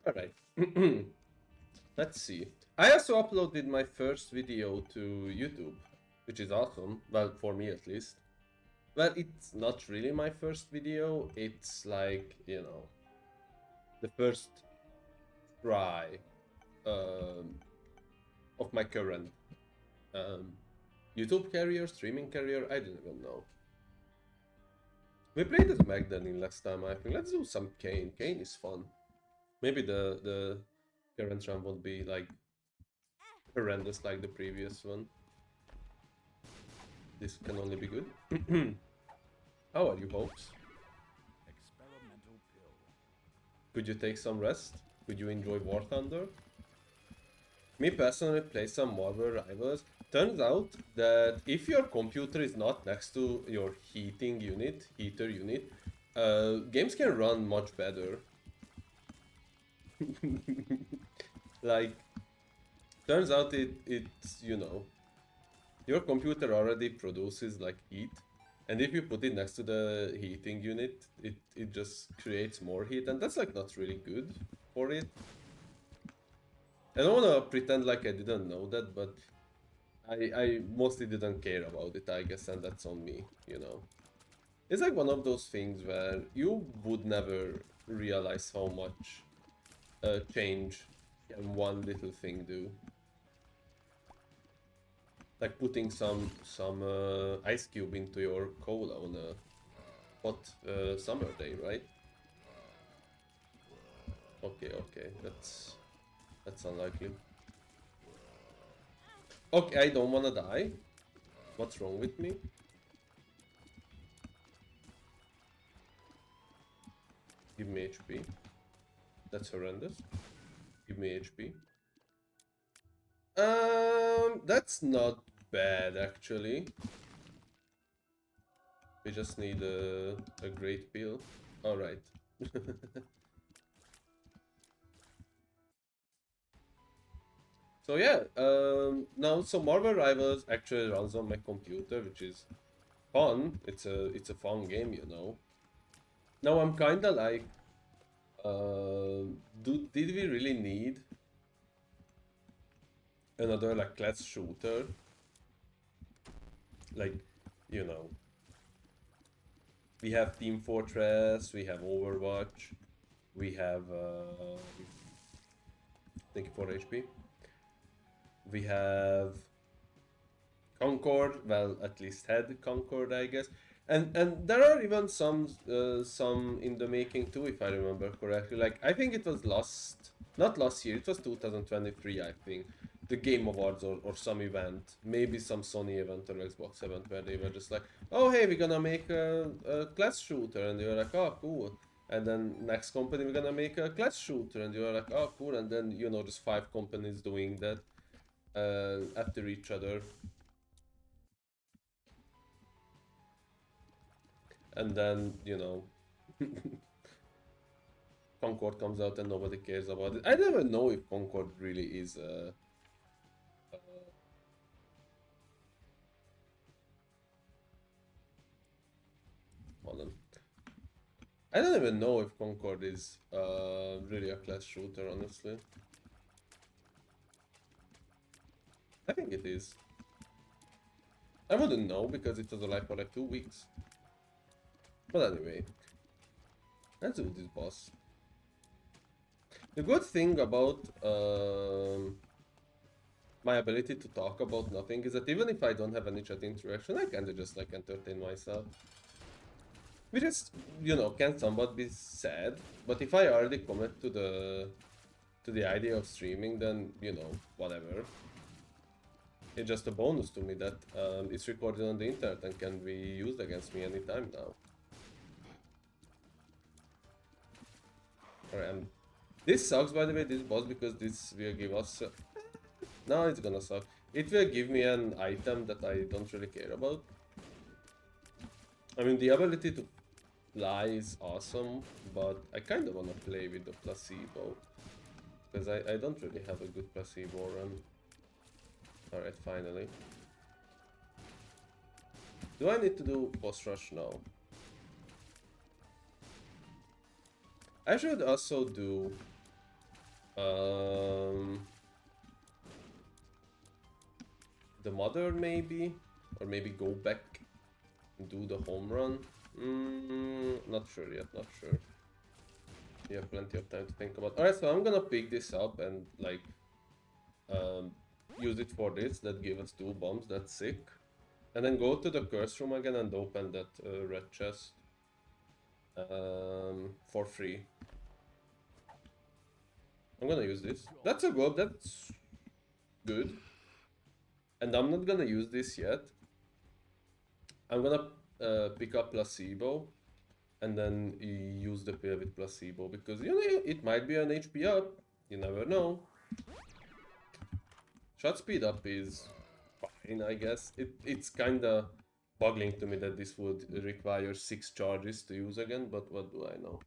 Alright. Let's see. I also uploaded my first video to YouTube, which is awesome. Well, for me at least. Well, it's not really my first video. It's like, the first try um, of my current um, YouTube career, streaming career. I don't even know. We played as Magdalene last time, I think. Let's do some Kane. Kane is fun. Maybe the current run won't be like horrendous like the previous one. This can only be good. How are you, Hopes? Experimental pill. Could you take some rest? Could you enjoy War Thunder? Me personally play some Marvel Rivals. Turns out that if your computer is not next to your heater unit, games can run much better. Like, turns out it's, your computer already produces like heat, and if you put it next to the heating unit, it just creates more heat, and that's like not really good for it. I don't want to pretend like I didn't know that, but I mostly didn't care about it, I guess, and that's on me, It's like one of those things where you would never realize how much change can one little thing do. Like putting some ice cube into your cola on a hot summer day, right? Okay, that's unlikely. Okay, I don't wanna die. What's wrong with me? Give me HP. That's horrendous. Give me HP. That's not bad actually. We just need a great peel. Alright. So yeah, now so Marvel Rivals actually runs on my computer, which is fun. It's a fun game. Now I'm kinda like, did we really need another like class shooter? Like, you know, we have Team Fortress, we have Overwatch, we have thank you for HP. We have Concord, well, at least had Concord, I guess. And there are even some in the making too, if I remember correctly. Like I think it was not last year, it was 2023, I think. The Game Awards or some event, maybe some Sony event or Xbox event where they were just like, oh hey, we're gonna make a class shooter, and they were like, oh cool. And then next company we're gonna make a class shooter, and they were like, oh cool. And then just 5 companies doing that after each other. And then Concord comes out and nobody cares about it. I never know if Concord really is hold on. I don't even know if Concord is really a class shooter, honestly. I think it is. I wouldn't know because it was alive for like 2 weeks. But anyway, let's do this boss. The good thing about my ability to talk about nothing is that even if I don't have any chat interaction, I kinda just like entertain myself. Which is, can somewhat be sad, but if I already commit to the idea of streaming, then, whatever. It's just a bonus to me that it's recorded on the internet and can be used against me anytime now. Alright, this sucks, by the way, this boss, because this will give us... no, it's gonna suck. It will give me an item that I don't really care about. I mean, the ability to fly is awesome, but I kind of want to play with the placebo. Because I don't really have a good placebo run. Alright, finally. Do I need to do boss rush now? I should also do The mother maybe, or maybe go back and do the home run. Not sure yet, not sure. You have plenty of time to think about. Alright, so I'm gonna pick this up and like use it for this. That gave us 2 bombs, that's sick. And then go to the curse room again and open that red chest for free. I'm gonna use this. That's a good, that's good. And I'm not gonna use this yet. I'm gonna pick up placebo and then use the pill with placebo because you know it might be an HP up. You never know. Shot speed up is fine, I guess. It's kinda boggling to me that this would require 6 charges to use again, but what do I know?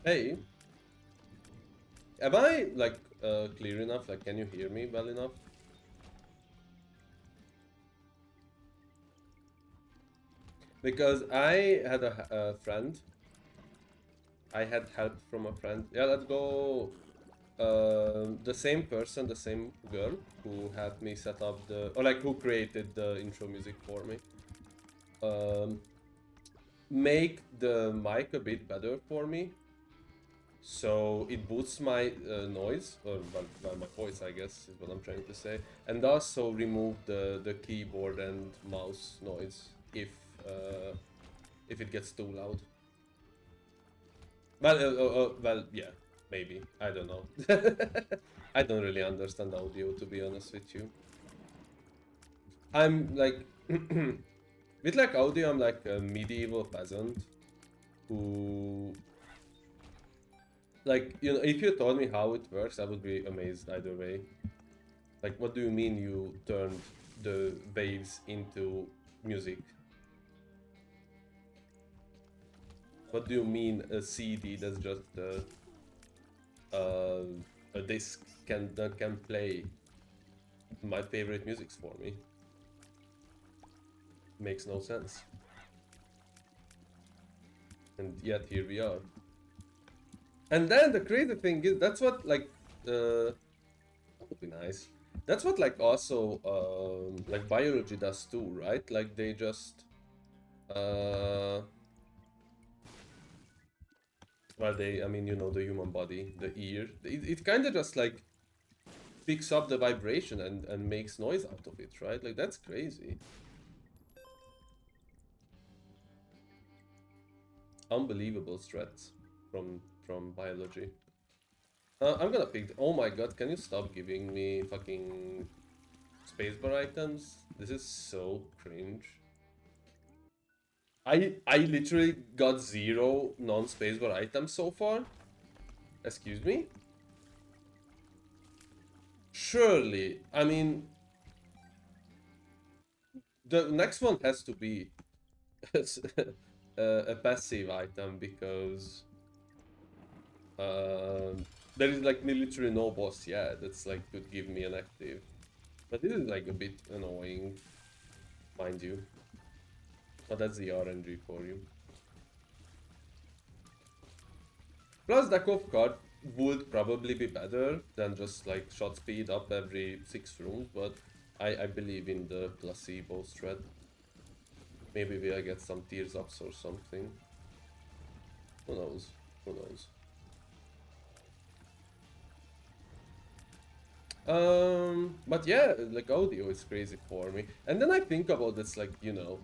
Hey, am I like clear enough? Like, can you hear me well enough? Because I had a friend. I had help from a friend. Yeah, let's go. The same person, the same girl who had me set up the, or like who created the intro music for me. Make the mic a bit better for me. So it boosts my noise, or well, my voice, I guess, is what I'm trying to say, and also remove the keyboard and mouse noise if it gets too loud. Well, yeah, maybe. I don't know. I don't really understand audio, to be honest with you. I'm like, with like audio, I'm like a medieval peasant who, like, you know, if you told me how it works, I would be amazed either way. Like, what do you mean you turned the waves into music? What do you mean a CD that's just a disc that can play my favorite musics for me? Makes no sense. And yet here we are. And then the crazy thing is, that's what like that would be nice. That's what like also like biology does too, right? Like they just well, I mean, you know, the human body, the ear, it kind of just like picks up the vibration and makes noise out of it, right? Like that's crazy. Unbelievable threats from biology. I'm gonna pick. Oh my god! Can you stop giving me fucking spacebar items? This is so cringe. I literally got 0 non-spacebar items so far. Excuse me? Surely, I mean, the next one has to be a passive item because there is like literally no boss yet that's like could give me an active. But this is like a bit annoying, mind you. But that's the RNG for you. Plus, deck of card would probably be better than just like shot speed up every 6 rooms, but I believe in the placebo thread. Maybe we'll get some tears ups or something. Who knows? Who knows? But yeah, like audio is crazy for me. And then I think about this, like, you know,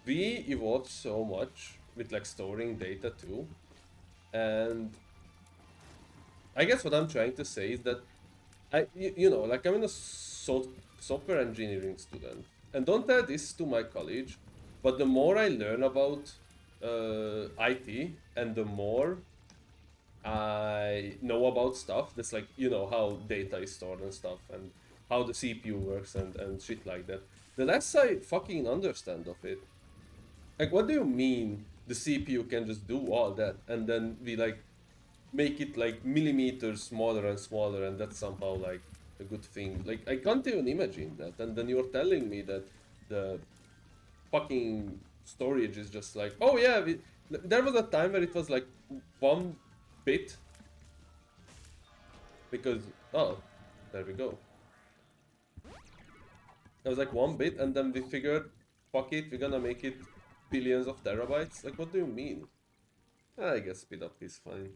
we evolved so much with like storing data too. And I guess what I'm trying to say is that you know, like I'm in a software engineering student, and don't tell this to my college, but the more I learn about IT, and the more I know about stuff that's like, you know, how data is stored and stuff, and how the CPU works and shit like that, the less I fucking understand of it. Like, what do you mean the CPU can just do all that, and then we like make it like millimeters smaller and smaller, and that's somehow like a good thing? Like, I can't even imagine that. And then you're telling me that the fucking storage is just like, oh yeah, there was a time where it was like 1 bit, because, oh, there we go. It was like 1 bit, and then we figured, fuck it, we're gonna make it billions of terabytes. Like, what do you mean? I guess speed up is fine.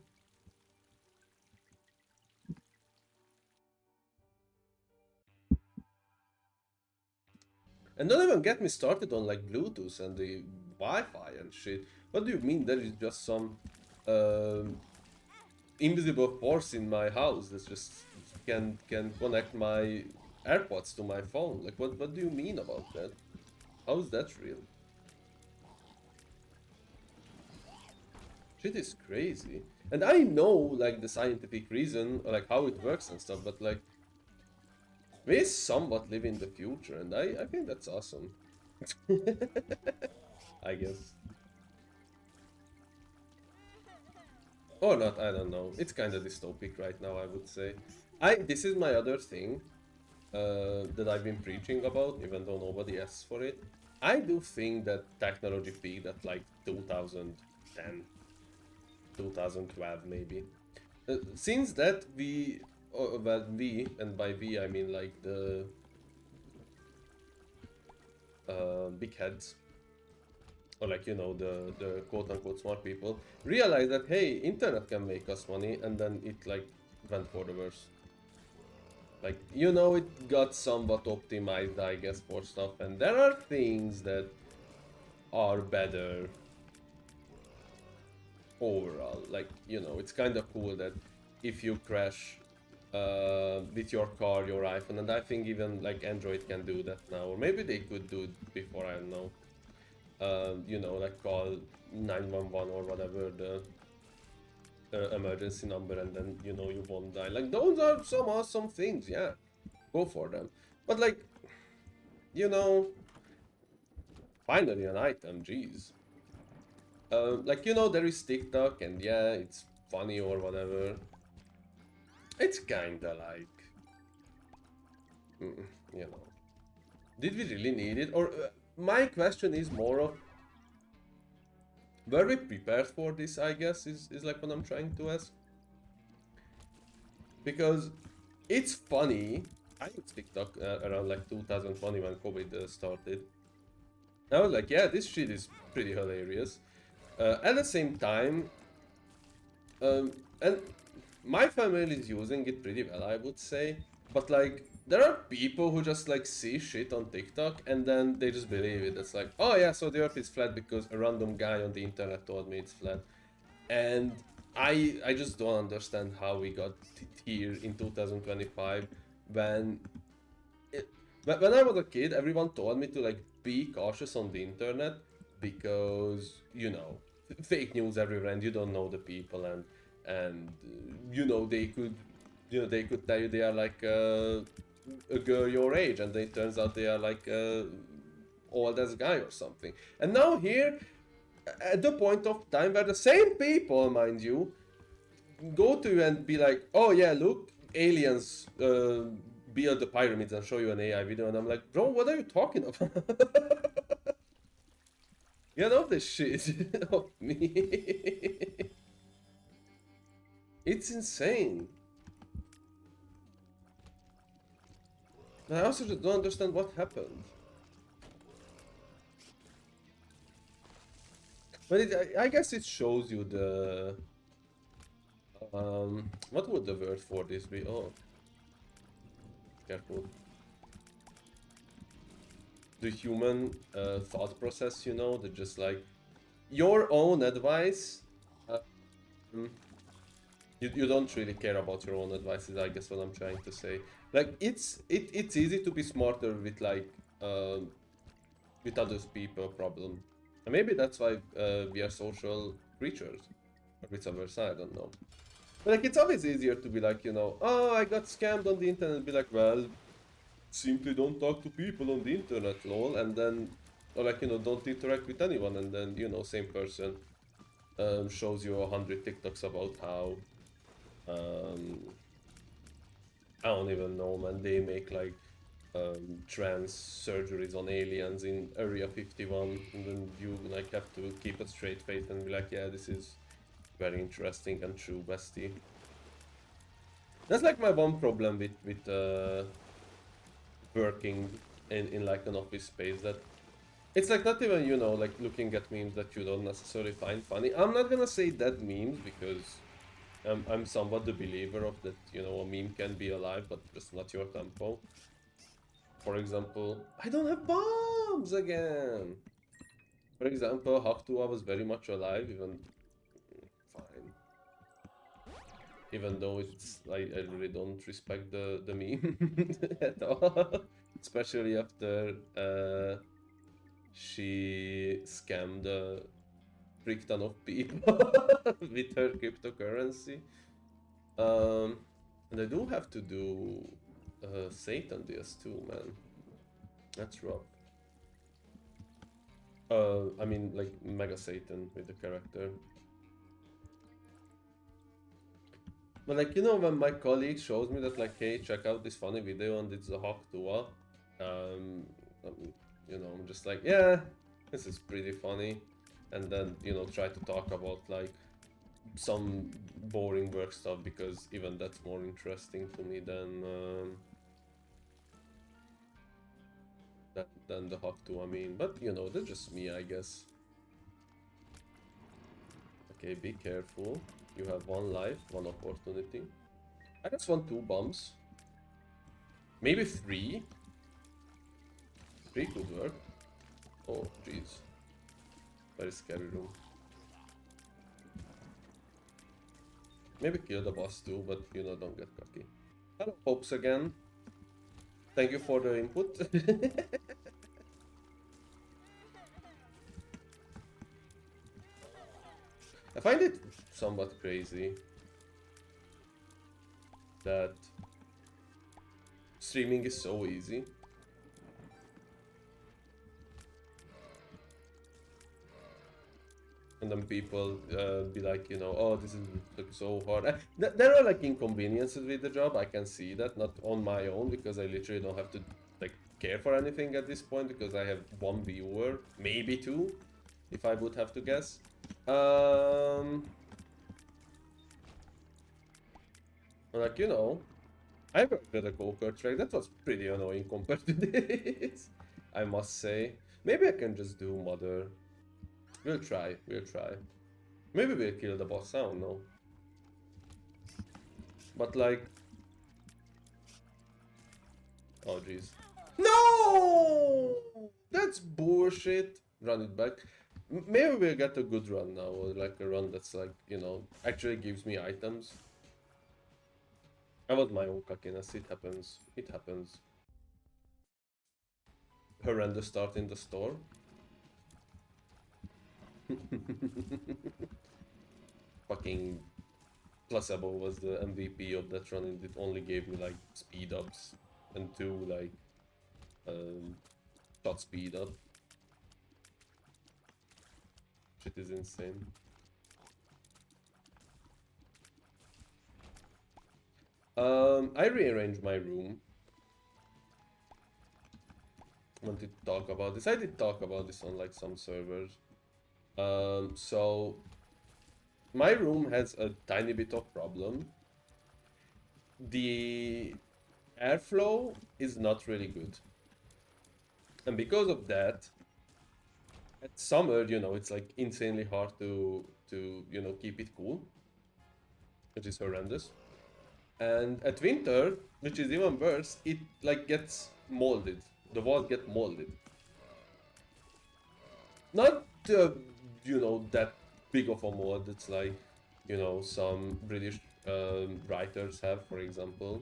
And don't even get me started on like Bluetooth and the Wi-Fi and shit. What do you mean there is just some invisible force in my house that just can connect my AirPods to my phone? Like, what do you mean about that? How is that real? Shit is crazy. And I know like the scientific reason, or like how it works and stuff, but like we somewhat live in the future, and I think that's awesome. I guess. Or not, I don't know. It's kind of dystopic right now, I would say. This is my other thing that I've been preaching about, even though nobody asks for it. I do think that technology peaked at like 2010, 2012 maybe. Since that well, we, and by we I mean like the big heads, or like, you know, the quote-unquote smart people, realize that, hey, internet can make us money, and then it like went for the worse. Like, you know, it got somewhat optimized, I guess, for stuff, and there are things that are better overall. Like, you know, it's kind of cool that if you crash with your car, your iPhone, and I think even like Android can do that now, or maybe they could do it before, I don't know. You know, like call 911 or whatever the emergency number, and then, you know, you won't die. Like, those are some awesome things, yeah. Go for them. But like, you know, finally an item, jeez. Like, you know, there is TikTok, and yeah, it's funny or whatever. It's kinda like, you know, did we really need it? Or my question is more of, were we prepared for this, I guess, is like what I'm trying to ask. Because it's funny, I used TikTok around like 2020 when COVID started. I was like, yeah, this shit is pretty hilarious. At the same time, and my family is using it pretty well, I would say. But like, there are people who just like see shit on TikTok and then they just believe it. It's like, oh yeah, so the Earth is flat because a random guy on the internet told me it's flat. And I just don't understand how we got here in 2025 when when I was a kid, everyone told me to like be cautious on the internet because, you know, fake news everywhere, and you don't know the people, and you know, they could, you know, they could tell you they are like a girl your age, and then it turns out they are like old as guy or something. And now here, at the point of time where the same people, mind you, go to you and be like, oh yeah, look, aliens build the pyramids, and show you an AI video, and I'm like, bro, what are you talking about? Get off this shit of me. It's insane. I also just don't understand what happened. But I guess it shows you the... what would the word for this be? Oh. Careful. The human thought process, you know, that just like... Your own advice... you don't really care about your own advices, I guess what I'm trying to say. Like, it's easy to be smarter with like... with other people problem. And maybe that's why we are social creatures. Or vice versa, I don't know. But like, it's always easier to be like, you know, oh, I got scammed on the internet. Be like, well, simply don't talk to people on the internet, lol. And then, or like, you know, don't interact with anyone. And then, you know, same person shows you 100 TikToks about how, I don't even know, man, they make like trans surgeries on aliens in Area 51. And then you like have to keep a straight face and be like, yeah, this is very interesting and true, bestie. That's like my one problem with working in like an office space, that it's like not even, you know, like looking at memes that you don't necessarily find funny. I'm not gonna say dead memes because I'm somewhat the believer of that, you know, a meme can be alive, but just not your tempo. For example, I don't have bombs again. For example, Haktua was very much alive, even fine. Even though it's I really don't respect the meme at all. Especially after she scammed a freak ton of people with her cryptocurrency. And I do have to do Satan DS too, man. That's rough. I mean, like Mega Satan with the character. But like, you know, when my colleague shows me that, like, hey, check out this funny video and it's a Hawk Tua, you know, I'm just like, yeah, this is pretty funny. And then, you know, try to talk about like some boring work stuff, because even that's more interesting to me than the Hawk Tua meme. But, you know, that's just me, I guess. Okay, be careful. You have one life, one opportunity. I just want 2 bombs. Maybe 3. 3 could work. Oh, jeez. Very scary room. Maybe kill the boss too, but you know, don't get cocky. Hello, Hopes again. Thank you for the input. I find it somewhat crazy that streaming is so easy. And then people be like, you know, oh, this is like so hard. There are like inconveniences with the job. I can see that, not on my own, because I literally don't have to like care for anything at this point, because I have 1 viewer, maybe 2, if I would have to guess. Like, you know, I worked at a go-kart track. That was pretty annoying compared to this, I must say. Maybe I can just do Mother. We'll try, we'll try. Maybe we'll kill the boss, I don't know. But like... Oh, jeez. No! That's bullshit. Run it back. Maybe we'll get a good run now, or like a run that's like, you know, actually gives me items. I was my own cockiness, it happens. It happens. Horrendous start in the store. Fucking Placebo was the MVP of that run, and it only gave me like speed ups and 2 like shot speed up. Shit is insane. I rearranged my room. Wanted to talk about this. I did talk about this on like some servers. So my room has a tiny bit of problem. The airflow is not really good. And because of that, at summer, you know, it's like insanely hard to you know, keep it cool, which is horrendous. And at winter, which is even worse, it like gets molded. The walls get molded. Not you know, that big of a mold. It's like, you know, some British writers have, for example,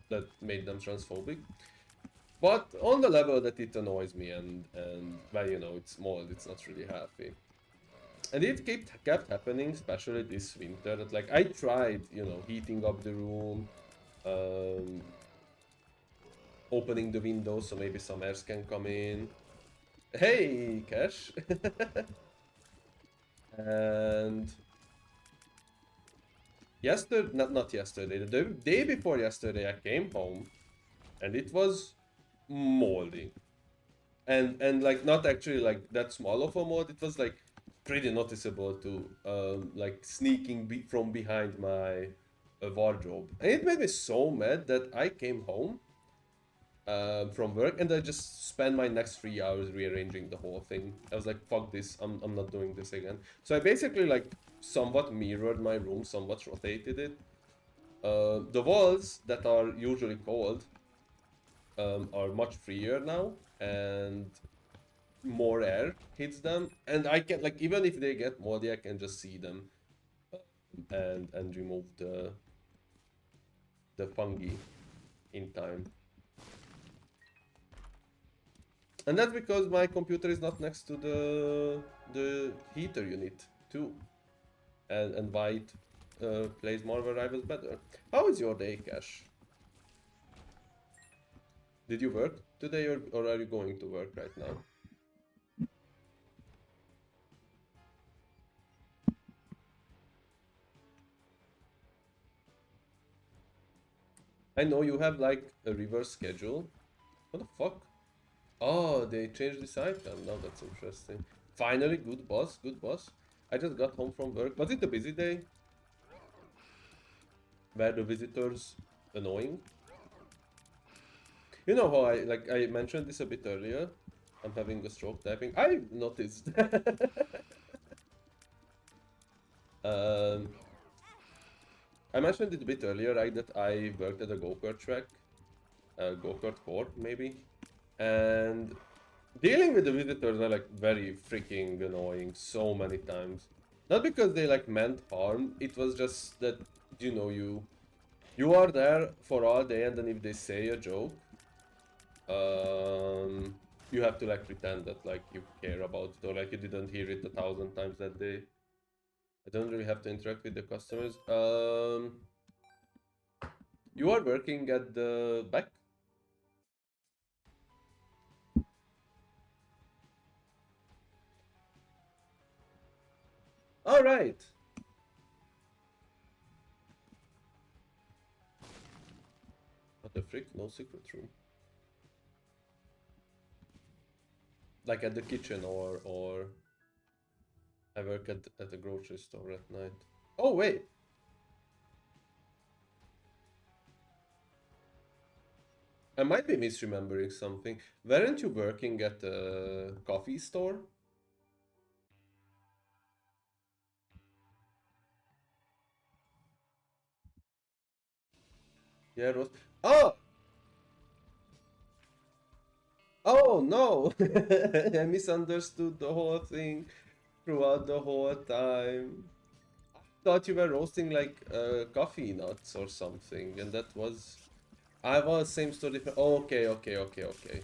that made them transphobic. But on the level that it annoys me, and well, you know, it's mold. It's not really healthy. And it kept happening, especially this winter. That like I tried, you know, heating up the room, um, opening the windows so maybe some air can come in. Hey, Cash. And yesterday, not yesterday, the day before yesterday, I came home and it was moldy. And like not actually like that small of a mold. It was like pretty noticeable to like sneaking from behind my wardrobe, and it made me so mad that I came home from work and I just spent my next 3 hours rearranging the whole thing. I was like, fuck this, I'm not doing this again. So I basically like somewhat mirrored my room, somewhat rotated it. The walls that are usually cold are much freer now, and more air hits them, and I can like even if they get moldy, I can just see them and remove the fungi in time. And that's because my computer is not next to the heater unit too, and why it plays Marvel Rivals better. How is your day, Cash? Did you work today, or are you going to work right now? I know you have like a reverse schedule. What the fuck? Oh, they changed this item. Now that's interesting. Finally, good boss, good boss. I just got home from work. Was it a busy day? Were the visitors annoying? You know how I mentioned this a bit earlier. I'm having a stroke typing. I noticed. um, I mentioned it a bit earlier, right? That I worked at a go-kart track, go-kart court maybe, and dealing with the visitors are like very freaking annoying so many times. Not because they like meant harm, it was just that you know you are there for all day, and then if they say a joke, um you have to like pretend that like you care about it or like you didn't hear it 1,000 times that day. I don't really have to interact with the customers. You are working at the back? All right. What the frick? No secret room. Like at the kitchen or I work at the grocery store at night. Oh wait. I might be misremembering something. Weren't you working at a coffee store? Yeah, it was. Oh! Oh no! I misunderstood the whole thing throughout the whole time. Thought you were roasting like coffee nuts or something, and that was. I was same story. Oh, okay, okay, okay, okay.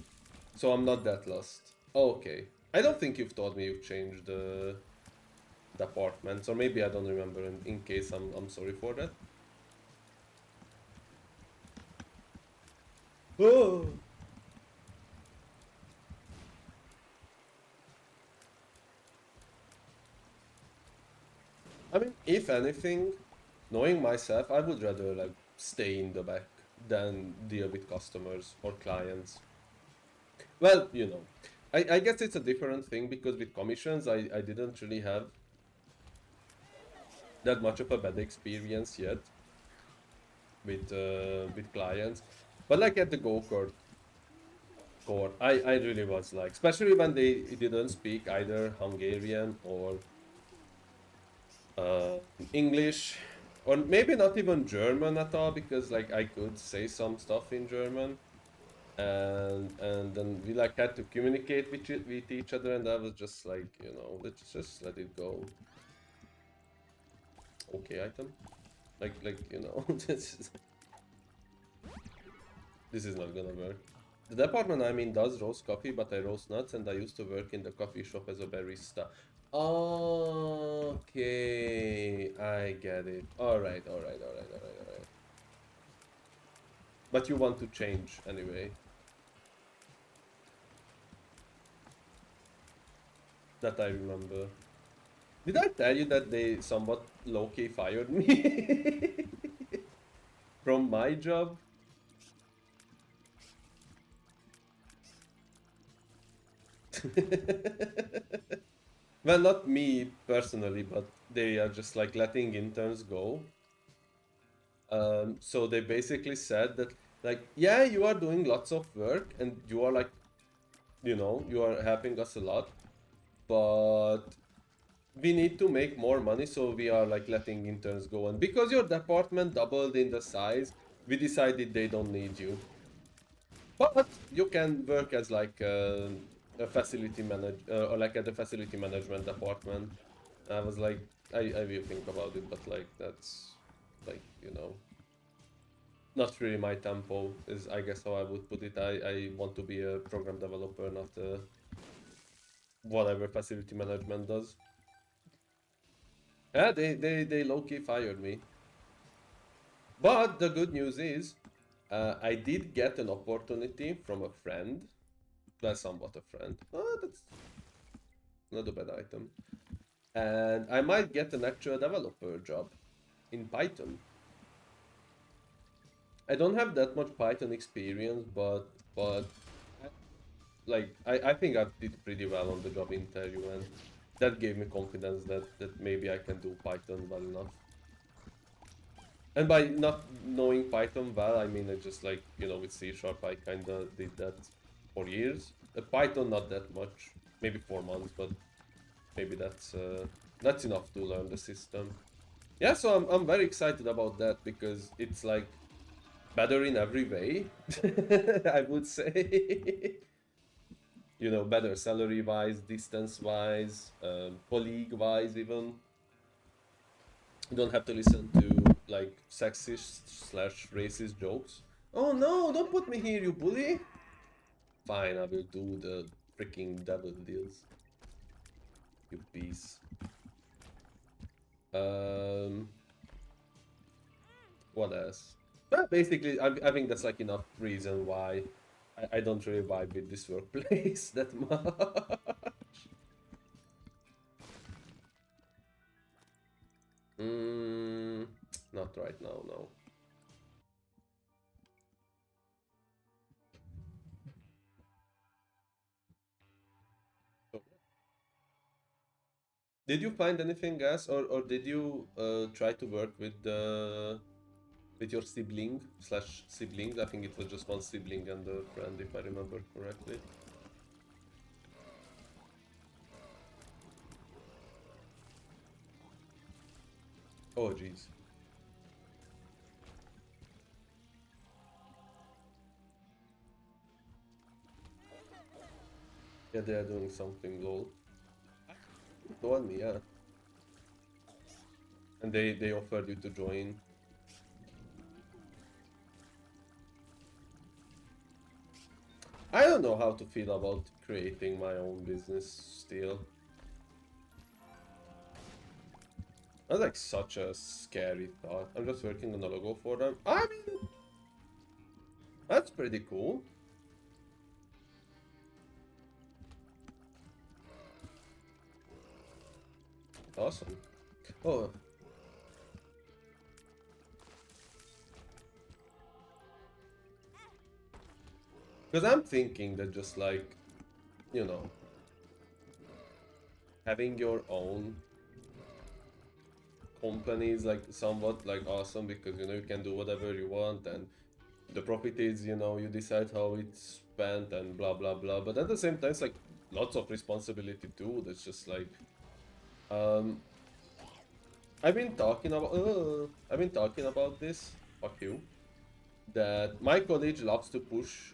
So I'm not that lost. Okay. I don't think you've told me you've changed the apartments, or maybe I don't remember. In case, I'm sorry for that. Oh. I mean, if anything, knowing myself, I would rather like stay in the back than deal with customers or clients. Well, you know, I guess it's a different thing because with commissions, I didn't really have that much of a bad experience yet with clients. But like at the go-kart court, I really was like, especially when they didn't speak either Hungarian or uh, English, or maybe not even German at all, because like I could say some stuff in German, and then we like had to communicate with each other, and I was just like, you know, let's just let it go. Okay, item, like you know, this is not gonna work. The department I'm in does roast coffee, but I roast nuts, and I used to work in the coffee shop as a barista. Oh. Okay, I get it. Alright, alright. But you want to change anyway. That I remember. Did I tell you that they somewhat low-key fired me? From my job? Well, not me personally, but they are just like letting interns go. So they basically said that, like, yeah, you are doing lots of work and you are like, you are helping us a lot, but we need to make more money, so we are like letting interns go. And because your department doubled in the size, we decided they don't need you. But you can work as like a facility manager, or like at the facility management department. I was like, I will think about it, but like that's like, not really my tempo is, I guess, how I would put it. I want to be a program developer, not whatever facility management does. Yeah, they low-key fired me. But the good news is, I did get an opportunity from a friend. Well, somewhat a friend. Oh, that's not a bad item. And I might get an actual developer job in Python. I don't have that much Python experience, but like I think I did pretty well on the job interview, and that gave me confidence that maybe I can do Python well enough. And by not knowing Python well, I mean I just like, with C Sharp I kinda did that for years. Python not that much, maybe 4 months, but maybe that's enough to learn the system. Yeah, so I'm very excited about that because it's like better in every way, I would say. Better salary-wise, distance-wise, colleague-wise even. You don't have to listen to like sexist slash racist jokes. Oh no, don't put me here, you bully! Fine, I will do the freaking devil deals. You piece. Um, what else? Well, basically, I think that's like enough reason why I don't really vibe with this workplace that much. Mm, not right now, no. So, did you find anything else, or did you try to work with your sibling slash siblings? I think it was just one sibling and a friend, if I remember correctly. Oh, jeez. Yeah, they are doing something, lol. You told me, yeah. And they offered you to join. I don't know how to feel about creating my own business still. That's like such a scary thought. I'm just working on a logo for them. I mean, that's pretty cool. Awesome. Oh, because I'm thinking that just like, you know, having your own company is like somewhat like awesome because you can do whatever you want, and the profit is, you decide how it's spent and blah blah blah. But at the same time, it's like lots of responsibility too. That's just like, um, I've been talking about this. Fuck you. That my college loves to push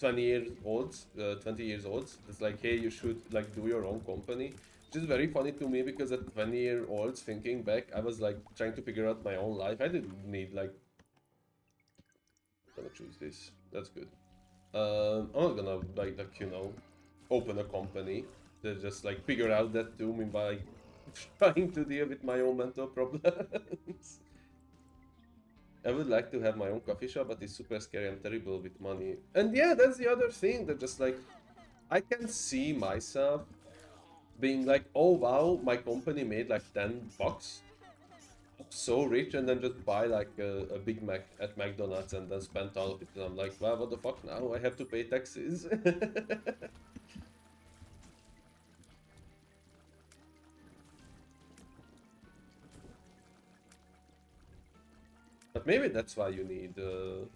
20 years olds. It's like, hey, you should like do your own company. Which is very funny to me because at 20-year-olds, thinking back, I was like trying to figure out my own life. I didn't need like, I'm gonna choose this. That's good. I'm not gonna like open a company. They just like figure out that too. Meanwhile, trying to deal with my own mental problems. I would like to have my own coffee shop, but it's super scary and terrible with money. And yeah, that's the other thing, that just like, I can see myself being like, oh wow, my company made like 10 bucks, so rich, and then just buy like a Big Mac at McDonald's and then spend all of it. And I'm like, wow, what the fuck now? I have to pay taxes. But maybe that's why you need to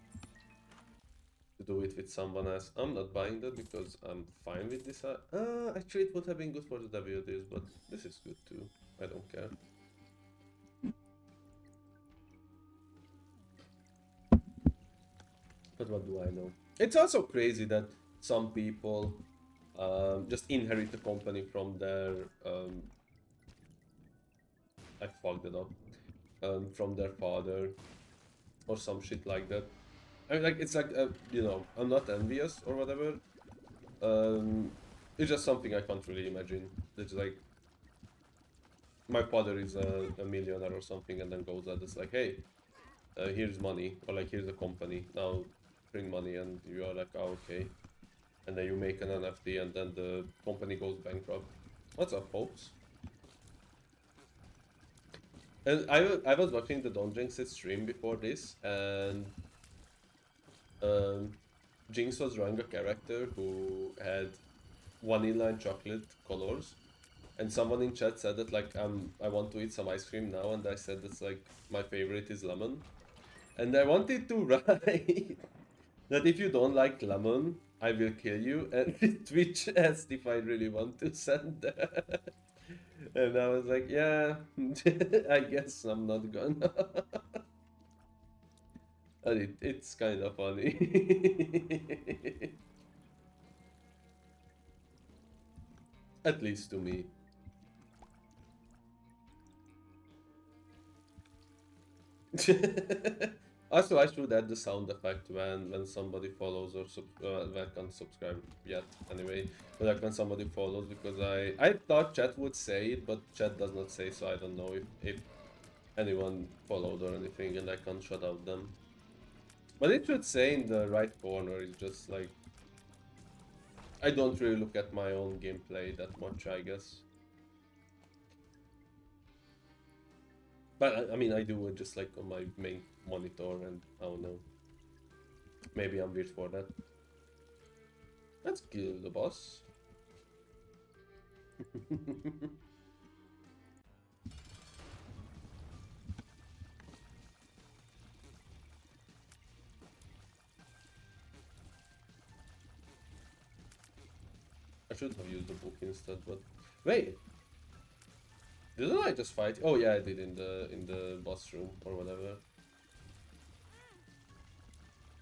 do it with someone else. I'm not buying that because I'm fine with this. Actually, it would have been good for the WDs, but this is good too. I don't care. But what do I know? It's also crazy that some people just inherit the company from their I fucked it up, from their father or some shit like that. I mean, like, it's like, you know, I'm not envious or whatever. Um, it's just something I can't really imagine. It's like my father is a millionaire or something, and then goes out. It's like, hey, here's money, or like, here's a company. Now bring money, and you are like, oh, okay. And then you make an NFT, and then the company goes bankrupt. What's up, folks? And I was watching the Don Jinx's stream before this, and um, Jinx was drawing a character who had vanilla and chocolate colors, and someone in chat said that like, I want to eat some ice cream now, and I said that's like my favorite is lemon, and I wanted to write that if you don't like lemon, I will kill you, and Twitch asked if I really want to send that. And I was like, yeah, I guess I'm not gonna. And it's kind of funny. At least to me. Also, I should add the sound effect when somebody follows or well, can't subscribe yet anyway. But like when somebody follows, because I thought chat would say it, but chat does not say, so I don't know if anyone followed or anything, and I can't shut out them. But it should say in the right corner. It's just like, I don't really look at my own gameplay that much, I guess. But I mean, I do it just like on my main monitor, and I don't know. Maybe I'm weird for that. Let's kill the boss. I should have used the book instead, but wait, didn't I just fight? Oh yeah, I did in the boss room or whatever.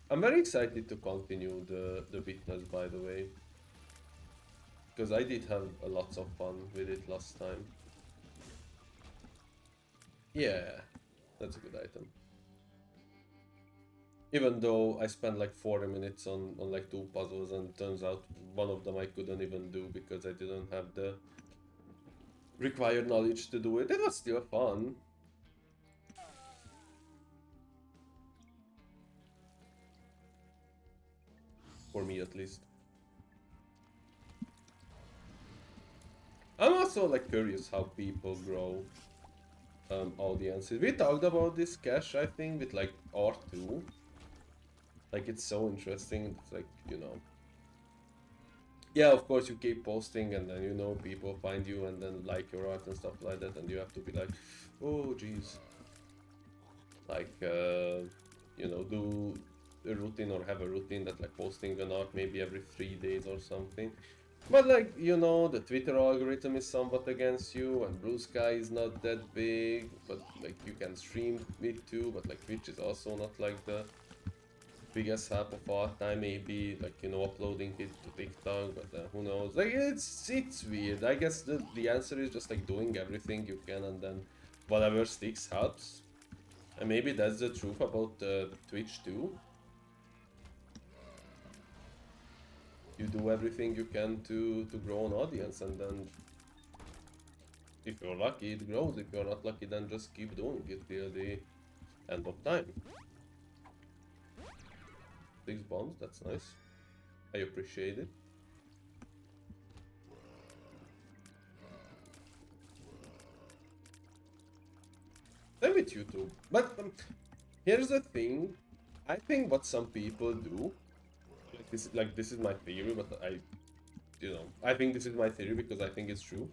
I'm very excited to continue the witness, by the way, because I did have a lots of fun with it last time. Yeah, that's a good item. Even though I spent like 40 minutes on like 2 puzzles, and turns out one of them I couldn't even do because I didn't have the required knowledge to do it. It was still fun. For me at least. I'm also like curious how people grow audiences. We talked about this cache, I think, with like R2. Like, it's so interesting. It's like, you know. Yeah, of course you keep posting, and then, you know, people find you and then like your art and stuff like that, and you have to be like, oh jeez. Like, you know, do a routine or have a routine that like posting an art maybe every 3 days or something. But like, you know, the Twitter algorithm is somewhat against you, and Blue Sky is not that big, but like you can stream it too, but like Twitch is also not like the biggest help of all time, maybe like, you know, uploading it to TikTok, but who knows, like it's weird. I guess the answer is just like doing everything you can, and then whatever sticks helps. And maybe that's the truth about Twitch too. You do everything you can to grow an audience, and then If you're lucky, it grows. If you're not lucky, then just keep doing it till the end of time. 6 bombs, that's nice. I appreciate it. Same with YouTube. But here's the thing. I think what some people do, this is my theory, but I think this is my theory because I think it's true.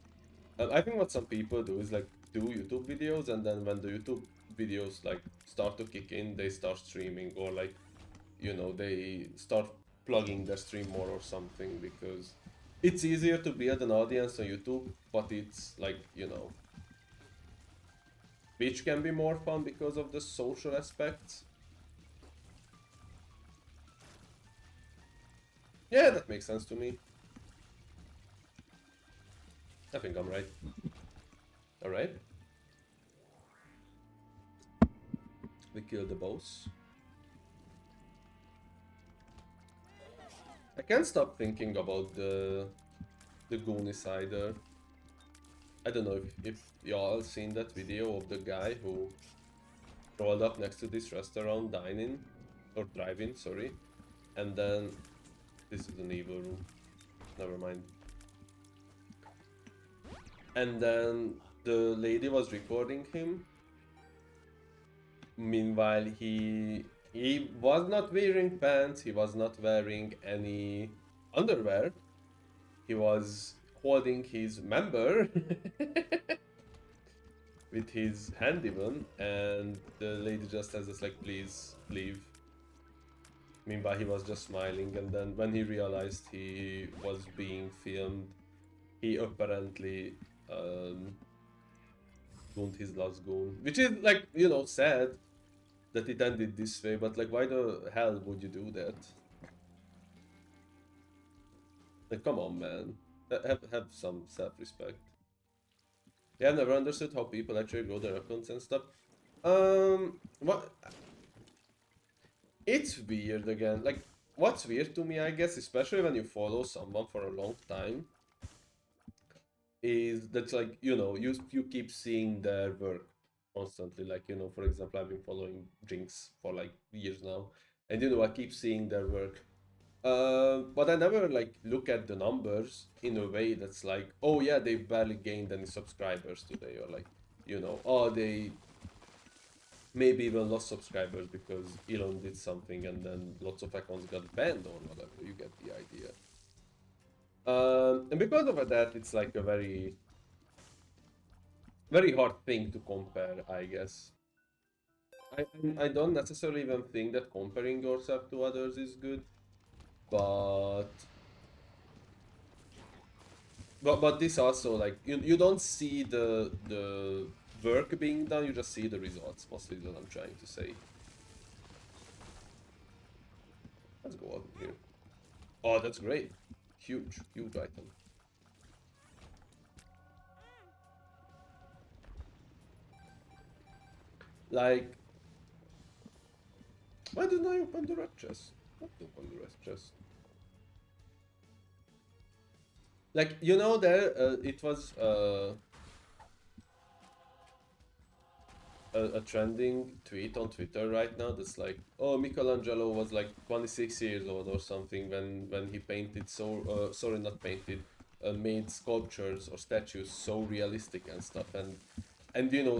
I think what some people do is like do YouTube videos, and then when the YouTube videos like start to kick in, they start streaming, or like, they start plugging their stream more or something, because it's easier to build an audience on YouTube, but it's like, which can be more fun because of the social aspects. Yeah, that makes sense to me. I think I'm right. Alright. We killed the boss. I can't stop thinking about the Goonies either. I don't know if y'all seen that video of the guy who rolled up next to this restaurant dining, or drive-in, sorry, and then this is an evil room. Never mind. And then the lady was recording him. Meanwhile, he was not wearing pants. He was not wearing any underwear. He was holding his member with his hand even, and the lady just says this like, please leave. Meanwhile, he was just smiling, and then when he realized he was being filmed, he apparently gooned his last goon. Which is like, sad that it ended this way, but like, why the hell would you do that? Like, come on, man. Have some self-respect. Yeah, I've never understood how people actually grow their accounts and stuff. What? It's weird again. Like, what's weird to me, I guess, especially when you follow someone for a long time, is that, like, you keep seeing their work constantly. Like, for example, I've been following Jinx for like years now, and I keep seeing their work. But I never like look at the numbers in a way that's like, oh yeah, they barely gained any subscribers today, or like, oh, they maybe even lost subscribers because Elon did something and then lots of accounts got banned or whatever. You get the idea. And because of that, it's like a very, very hard thing to compare, I guess. I don't necessarily even think that comparing yourself to others is good, but this also, like, you don't see the work being done, you just see the results, mostly is what I'm trying to say. Let's go up here. Oh, that's great. Huge item. Like, why didn't I open the red chest? What open the red chest? Like, there, it was a trending tweet on Twitter right now that's like, oh, Michelangelo was like 26 years old or something when he painted sorry, not painted, made sculptures or statues so realistic and stuff, and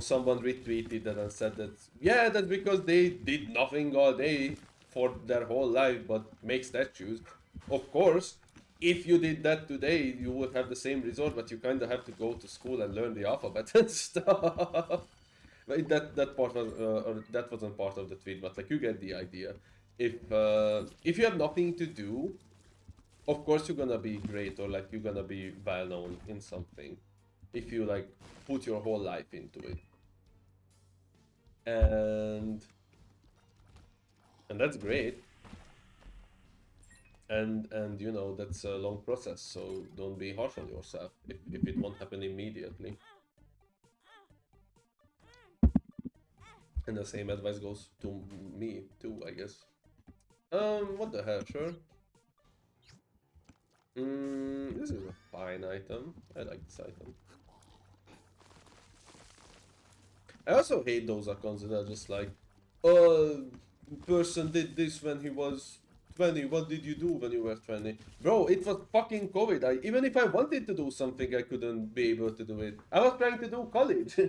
someone retweeted that and said that, yeah, that's because they did nothing all day for their whole life but make statues. Of course, if you did that today, you would have the same result, but you kind of have to go to school and learn the alphabet and stuff. But that part was, or that wasn't part of the tweet, but like, you get the idea. If you have nothing to do, of course you're gonna be great, or like you're gonna be well known in something, if you like put your whole life into it. And that's great. And that's a long process, so don't be harsh on yourself if it won't happen immediately. And the same advice goes to me too, I guess. What the hell, sure. This is a fine item. I like this item. I also hate those accounts that are just like, oh, person did this when he was 20. What did you do when you were 20? Bro, it was fucking COVID. Even if I wanted to do something, I couldn't be able to do it. I was trying to do college. I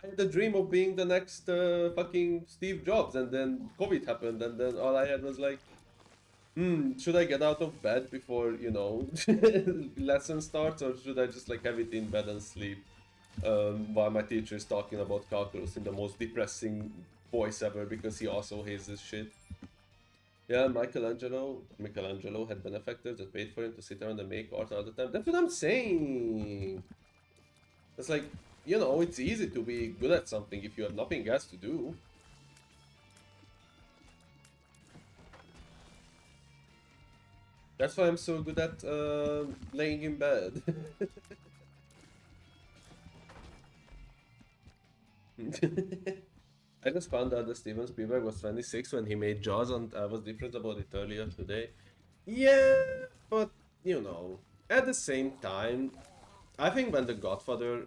had the dream of being the next fucking Steve Jobs, and then COVID happened, and then all I had was like, should I get out of bed before, lesson starts, or should I just like have it in bed and sleep? While my teacher is talking about calculus in the most depressing voice ever because he also hates this shit. Yeah, Michelangelo had benefactors that paid for him to sit around and make art all the time. That's what I'm saying. It's like, it's easy to be good at something if you have nothing else to do. That's why I'm so good at laying in bed. I just found out that Steven Spielberg was 26 when he made Jaws, and I was different about it earlier today. Yeah, but at the same time, I think when the Godfather,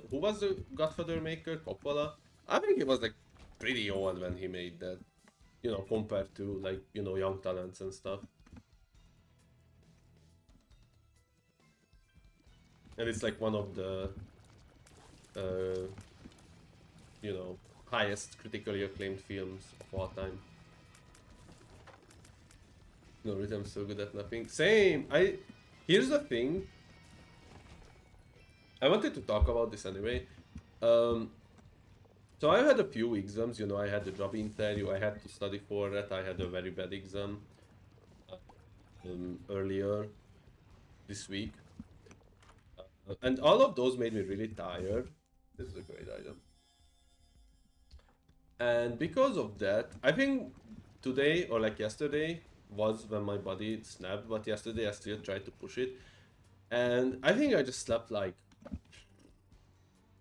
who was the Godfather maker, Coppola? I think he was like pretty old when he made that, compared to like young talents and stuff. And it's like one of the, uh, highest critically acclaimed films of all time. No, rhythm's so good at nothing. Same. Here's the thing. I wanted to talk about this anyway. So I had a few exams. I had the job interview. I had to study for it. I had a very bad exam earlier this week, and all of those made me really tired. This is a great item. And because of that, I think today or like yesterday was when my body snapped, but yesterday I still tried to push it. And I think I just slept like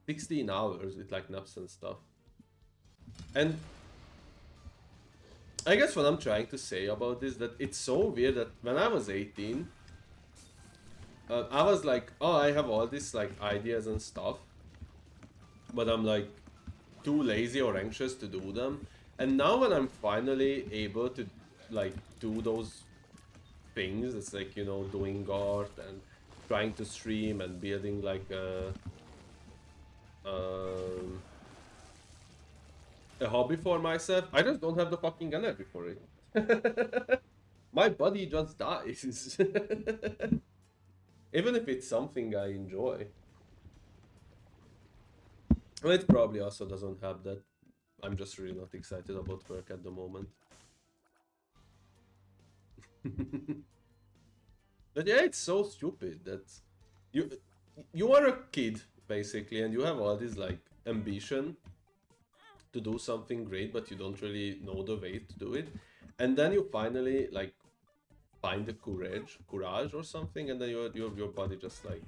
16 hours with like naps and stuff. And I guess what I'm trying to say about this, that it's so weird that when I was 18, I was like, oh, I have all these like ideas and stuff, but I'm like too lazy or anxious to do them. And now when I'm finally able to like do those things, it's like doing art and trying to stream and building like a hobby for myself, I just don't have the fucking energy for it. My body just dies. Even if it's something I enjoy. Well, it probably also doesn't have that. I'm just really not excited about work at the moment. But yeah, it's so stupid that you are a kid basically, and you have all this like ambition to do something great, but you don't really know the way to do it, and then you finally like find the courage or something, and then your body just like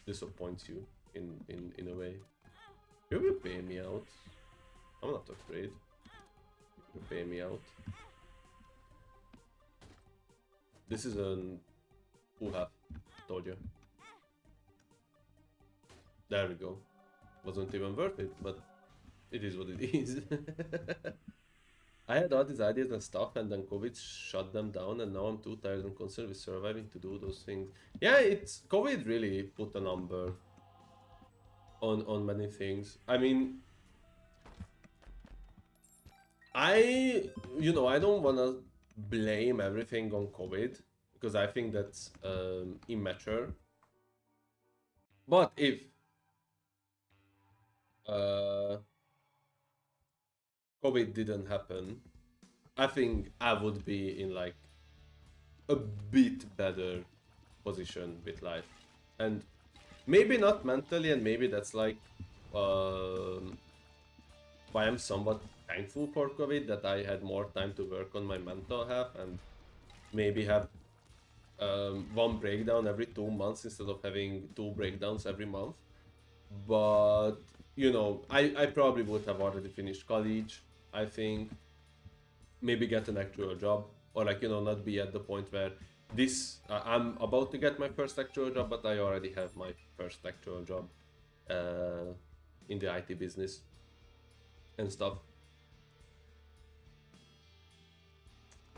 disappoints you in a way. You will pay me out. I'm not afraid. You pay me out. This is an have told you. There we go. Wasn't even worth it, but it is what it is. I had all these ideas and stuff, and then COVID shut them down, and now I'm too tired and concerned with surviving to do those things. Yeah, it's COVID really put a number on many things. I mean, I don't wanna blame everything on COVID because I think that's immature. But if COVID didn't happen, I think I would be in like a bit better position with life, and maybe not mentally, and maybe that's like why I'm somewhat thankful for COVID, that I had more time to work on my mental health and maybe have one breakdown every 2 months instead of having two breakdowns every month. But I probably would have already finished college. I think maybe get an actual job, or like not be at the point where I'm about to get my first actual job, but I already have my first actual job. uh, in the IT business and stuff.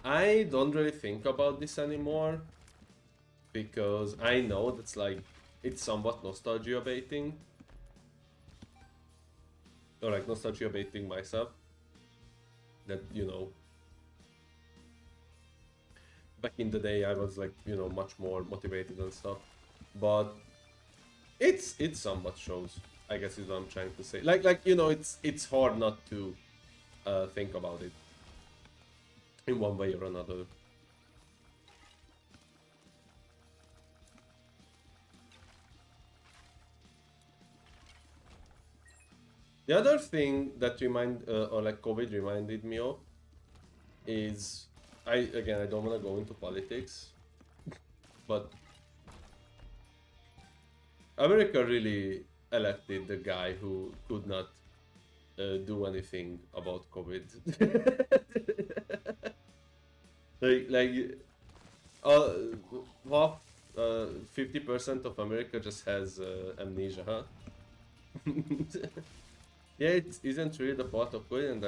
I don't really think about this anymore because I know that's like it's somewhat nostalgia baiting, or like nostalgia baiting myself. That back in the day I was like much more motivated and stuff, but it somewhat shows. I guess is what I'm trying to say. Like it's hard not to think about it in one way or another. The other thing that or like COVID reminded me of is I don't want to go into politics, but America really elected the guy who could not do anything about COVID. like uh, half 50% of America just has amnesia, huh? Yeah, it isn't really the part of COVID, and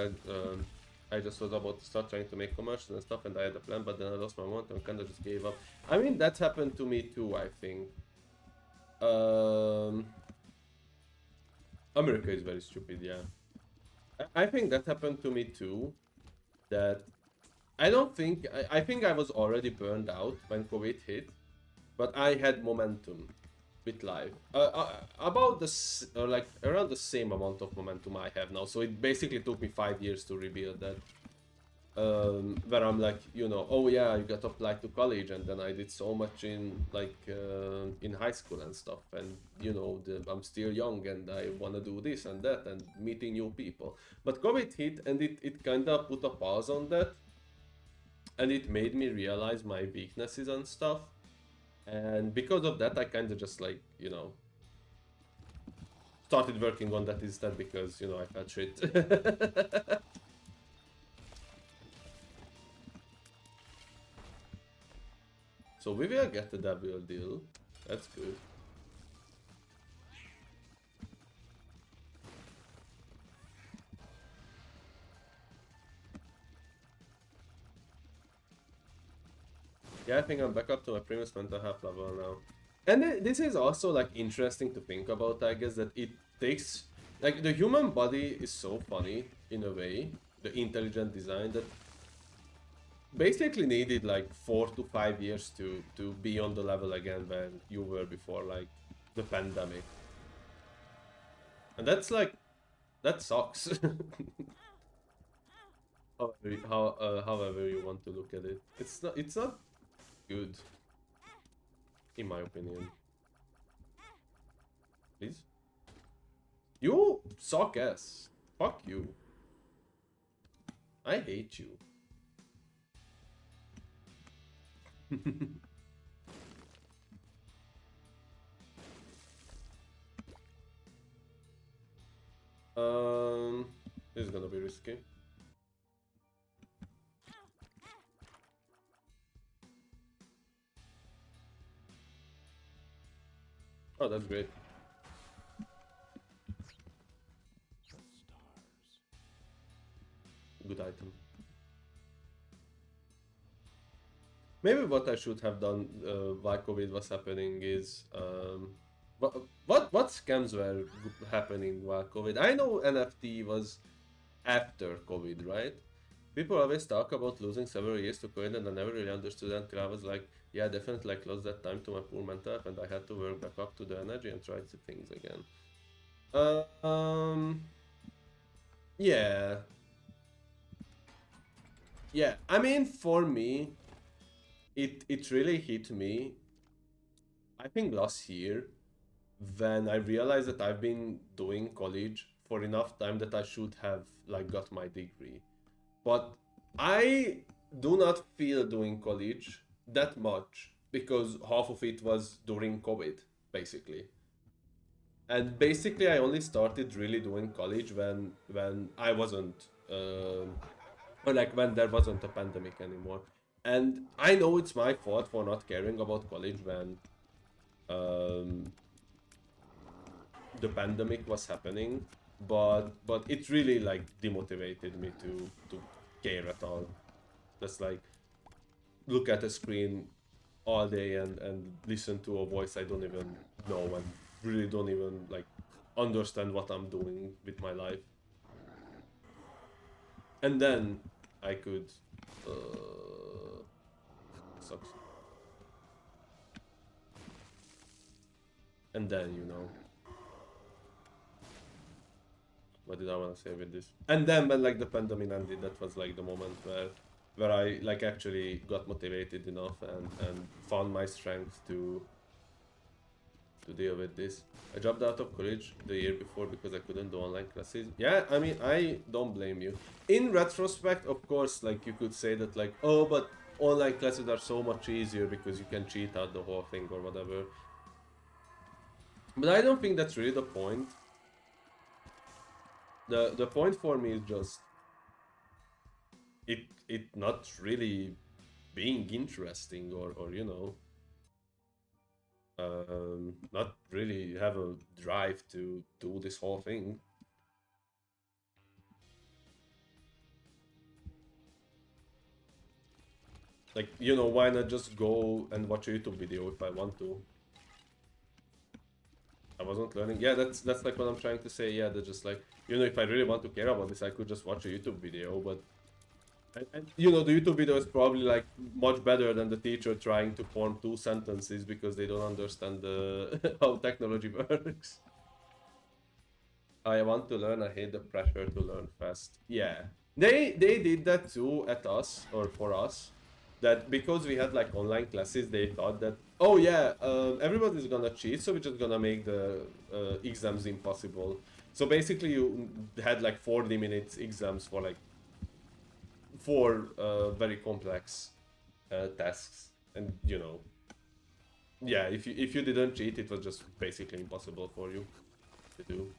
I just was about to start trying to make commercials and stuff, and I had a plan, but then I lost my momentum and kind of just gave up. I mean, that happened to me too, I think. Um, America is very stupid, yeah. I think that happened to me too. That I don't think I think I was already burned out when COVID hit, but I had momentum with life. About like around the same amount of momentum I have now. So it basically took me 5 years to rebuild that. Where I'm like, oh yeah, you got to apply to college, and then I did so much in like in high school and stuff, and I'm still young and I want to do this and that and meeting new people. But COVID hit, and it kind of put a pause on that, and it made me realize my weaknesses and stuff. And because of that, I kind of just like started working on that instead because I felt shit. So we will get the double deal. That's good. Yeah, I think I'm back up to my previous mental health level now. And this is also like interesting to think about, I guess, that it takes like the human body is so funny in a way, the intelligent design that basically needed like 4 to 5 years to be on the level again where you were before like the pandemic. And that's like that sucks. However you want to look at it. It's not good in my opinion. Please. You suck ass. Fuck you. I hate you. This is gonna be risky. Oh, that's great. Good item. Maybe what I should have done while COVID was happening is what scams were happening while COVID. I know NFT was after COVID, right? People always talk about losing several years to COVID, and I never really understood until I was like, yeah, definitely like lost that time to my poor mental health, and I had to work back up to the energy and try the things again. Um, yeah, yeah. I mean, for me, it really hit me. I think last year when I realized that I've been doing college for enough time that I should have like got my degree. But I do not feel doing college that much because half of it was during COVID, basically. And basically, I only started really doing college when I wasn't, or like when there wasn't a pandemic anymore. And I know it's my fault for not caring about college when um, the pandemic was happening, but it really like demotivated me to care at all. Just like look at a screen all day and listen to a voice I don't even know and really don't even like understand what I'm doing with my life. And then I could sucks. And then, you know, what did I want to say with this? And then when like the pandemic ended, that was like the moment where I like actually got motivated enough and found my strength to deal with this. I dropped out of college the year before because I couldn't do online classes. Yeah, I mean, I don't blame you. In retrospect, of course, like you could say that like, oh, but online classes are so much easier because you can cheat out the whole thing or whatever. But I don't think that's really the point. The point for me is just it not really being interesting or you know, not really have a drive to do this whole thing. Like, you know, why not just go and watch a YouTube video if I want to? I wasn't learning. Yeah, that's like what I'm trying to say. Yeah, that's just like, you know, if I really want to care about this, I could just watch a YouTube video, but and you know, the YouTube video is probably like much better than the teacher trying to form 2 sentences because they don't understand the how technology works. I want to learn. I hate the pressure to learn fast. Yeah, they did that too at us or for us. That because we had like online classes, they thought that, oh yeah, everybody's gonna cheat, so we're just gonna make the exams impossible. So basically, you had like 40 minutes exams for like 4 very complex tasks, and you know, yeah, if you didn't cheat, it was just basically impossible for you to do.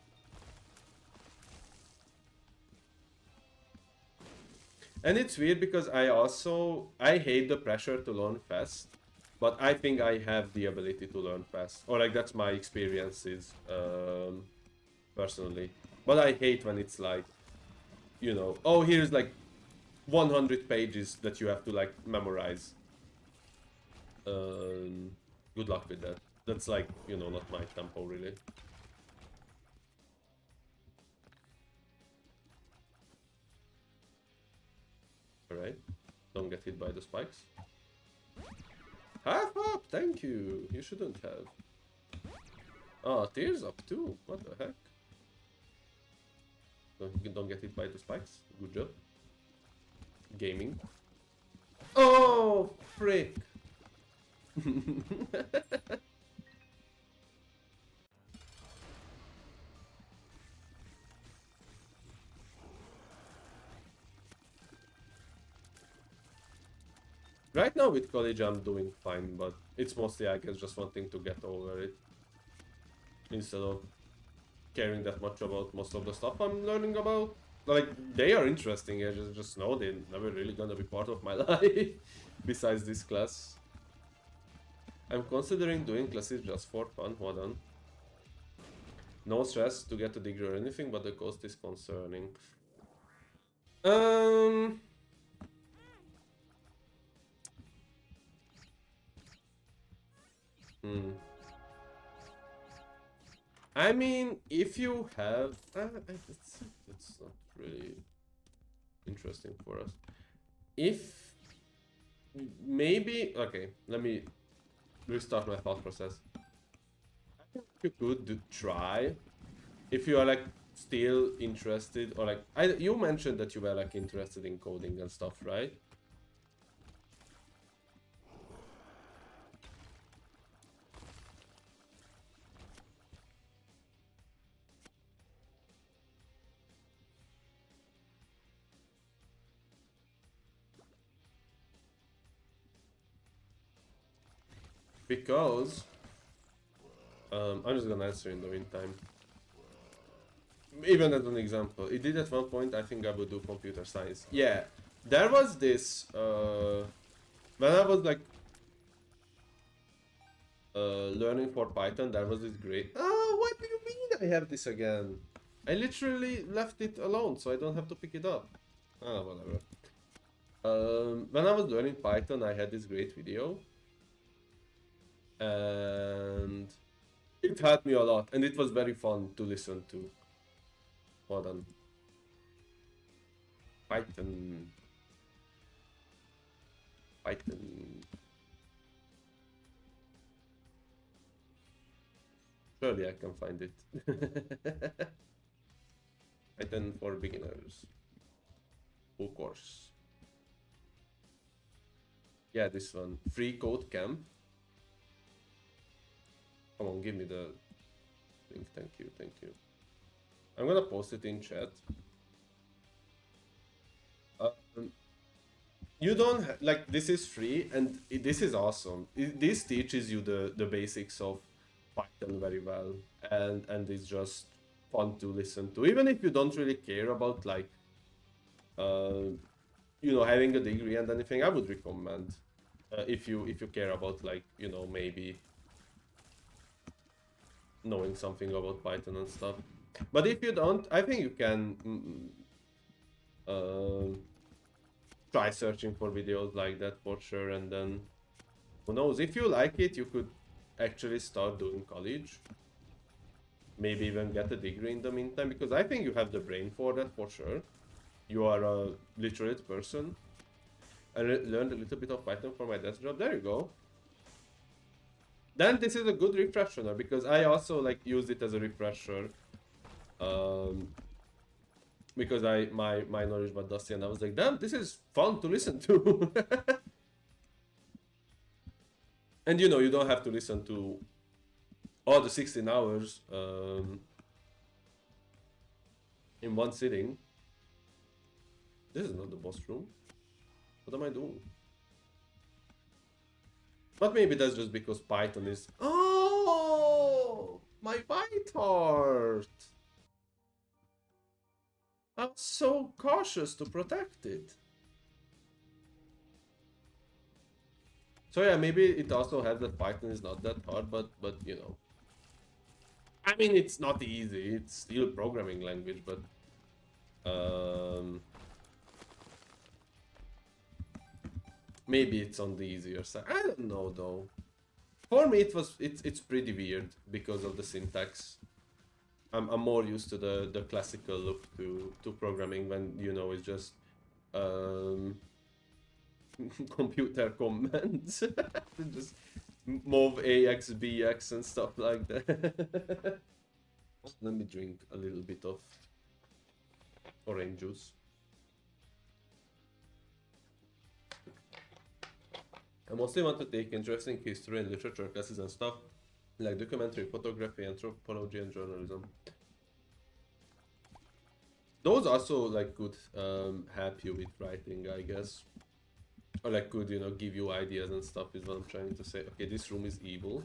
And it's weird because I hate the pressure to learn fast, but I think I have the ability to learn fast, or like that's my experiences personally. But I hate when it's like, you know, oh, here's like 100 pages that you have to like memorize. Good luck with that. That's like, you know, not my tempo really. Alright, don't get hit by the spikes. Half up, thank you. You shouldn't have. Ah, tears up too. What the heck? Don't get hit by the spikes. Good job. Gaming. Oh, frick. Right now with college I'm doing fine, but it's mostly I guess just wanting to get over it. Instead of caring that much about most of the stuff I'm learning about. Like, they are interesting, yeah, just know they're never really gonna be part of my life, besides this class. I'm considering doing classes just for fun, hold on. No stress to get a degree or anything, but the cost is concerning. I mean, if you have... it's not really interesting for us. If... Maybe... Okay, let me restart my thought process. I think you could try. If you are like still interested, or like... you mentioned that you were like interested in coding and stuff, right? Because I'm just gonna answer in the meantime. Even as an example, it did at one point. I think I would do computer science. Yeah, there was this when I was like learning for Python. There was this great. Oh, what do you mean? I have this again? I literally left it alone so I don't have to pick it up. Ah, whatever. When I was learning Python, I had this great video. And it helped me a lot. And it was very fun to listen to. Hold on. Python. Python. Surely I can find it. Python for beginners. Full course. Yeah, this one. Free code camp. Come on, give me the link. Thank you, thank you. I'm gonna post it in chat. You don't like, this is free and this is awesome. This teaches you the basics of Python very well, and it's just fun to listen to. Even if you don't really care about like, you know, having a degree and anything, I would recommend if you care about like, you know, maybe knowing something about Python and stuff. But if you don't, I think you can try searching for videos like that for sure, and then who knows, if you like it, you could actually start doing college. Maybe even get a degree in the meantime, because I think you have the brain for that for sure. You are a literate person. I learned a little bit of Python for my desk job. There you go. Then this is a good refresher, because I also like use it as a refresher. Because my knowledge was dusty, and I was like, damn, this is fun to listen to. And you know, you don't have to listen to all the 16 hours in one sitting. This is not the boss room. What am I doing? But maybe that's just because Python is... Oh! My bite heart! I was so cautious to protect it. So yeah, maybe it also has that Python is not that hard, but you know. I mean, it's not easy. It's still a programming language, but maybe it's on the easier side. I don't know though. For me, it's pretty weird because of the syntax. I'm more used to the classical look to programming, when you know it's just computer commands, just move AX BX and stuff like that. Let me drink a little bit of orange juice. I mostly want to take interesting history and literature classes and stuff, like documentary photography, anthropology, and journalism. Those also like could help you with writing, I guess. Or like could, you know, give you ideas and stuff, is what I'm trying to say. Okay, this room is evil.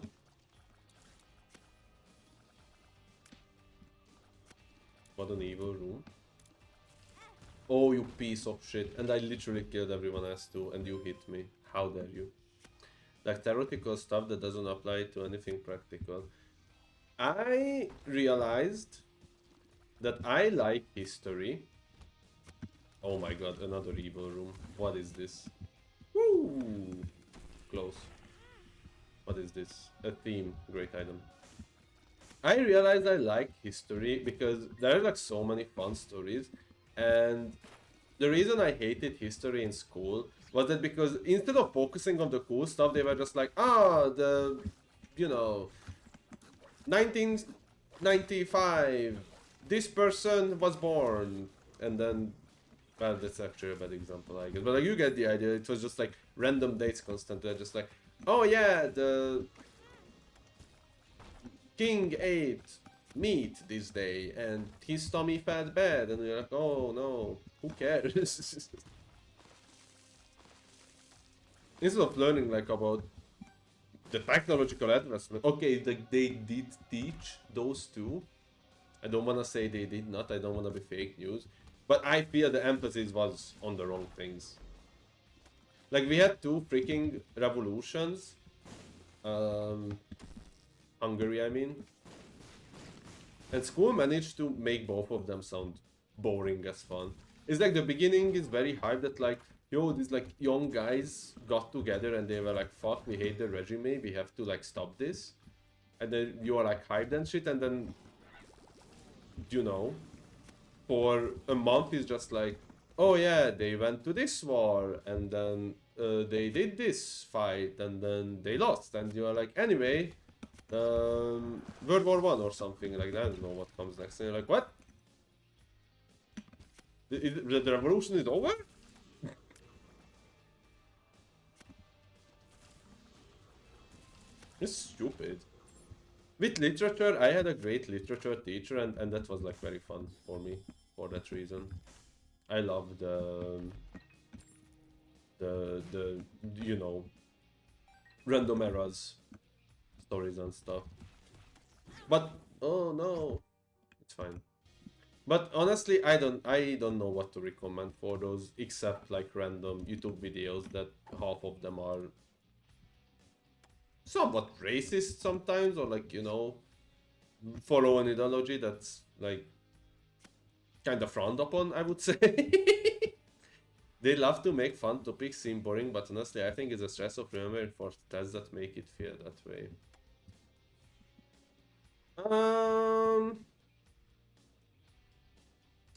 What an evil room. Oh, you piece of shit. And I literally killed everyone else too, and you hit me. How dare you? Like theoretical stuff that doesn't apply to anything practical. I realized that I like history. Oh my god, another evil room. What is this? Woo! Close. What is this? A theme. Great item. I realized I like history because there are like so many fun stories, and the reason I hated history in school was that because instead of focusing on the cool stuff, they were just like, the, you know, 1995, this person was born, and then, well, that's actually a bad example, I guess, but like, you get the idea. It was just like random dates constantly, just like, oh yeah, the king ate meat this day and his tummy felt bad, and you're like, oh no, who cares? Instead of learning like about the technological advancement. Okay, like they did teach those two. I don't want to say they did not, I don't want to be fake news, but I feel the emphasis was on the wrong things. Like, we had two freaking revolutions. Hungary, I mean. And school managed to make both of them sound boring as fun. It's like the beginning is very hype that like, yo, these like young guys got together and they were like, fuck, we hate the regime, we have to like stop this. And then you are like hyped and shit, and then, you know, for a month it's just like, oh yeah, they went to this war, and then they did this fight, and then they lost, and you are like, anyway, World War One or something like that. I don't know what comes next. And you're like, what? The revolution is over? It's stupid. With literature, I had a great literature teacher, and that was like very fun for me for that reason. I love the you know, random eras stories and stuff. But oh no, it's fine. But honestly, I don't know what to recommend for those except like random YouTube videos that half of them are somewhat racist sometimes, or like, you know, follow an ideology that's like kind of frowned upon, I would say. They love to make fun topics seem boring, but honestly, I think it's a stress of remembering for tests that make it feel that way. Um,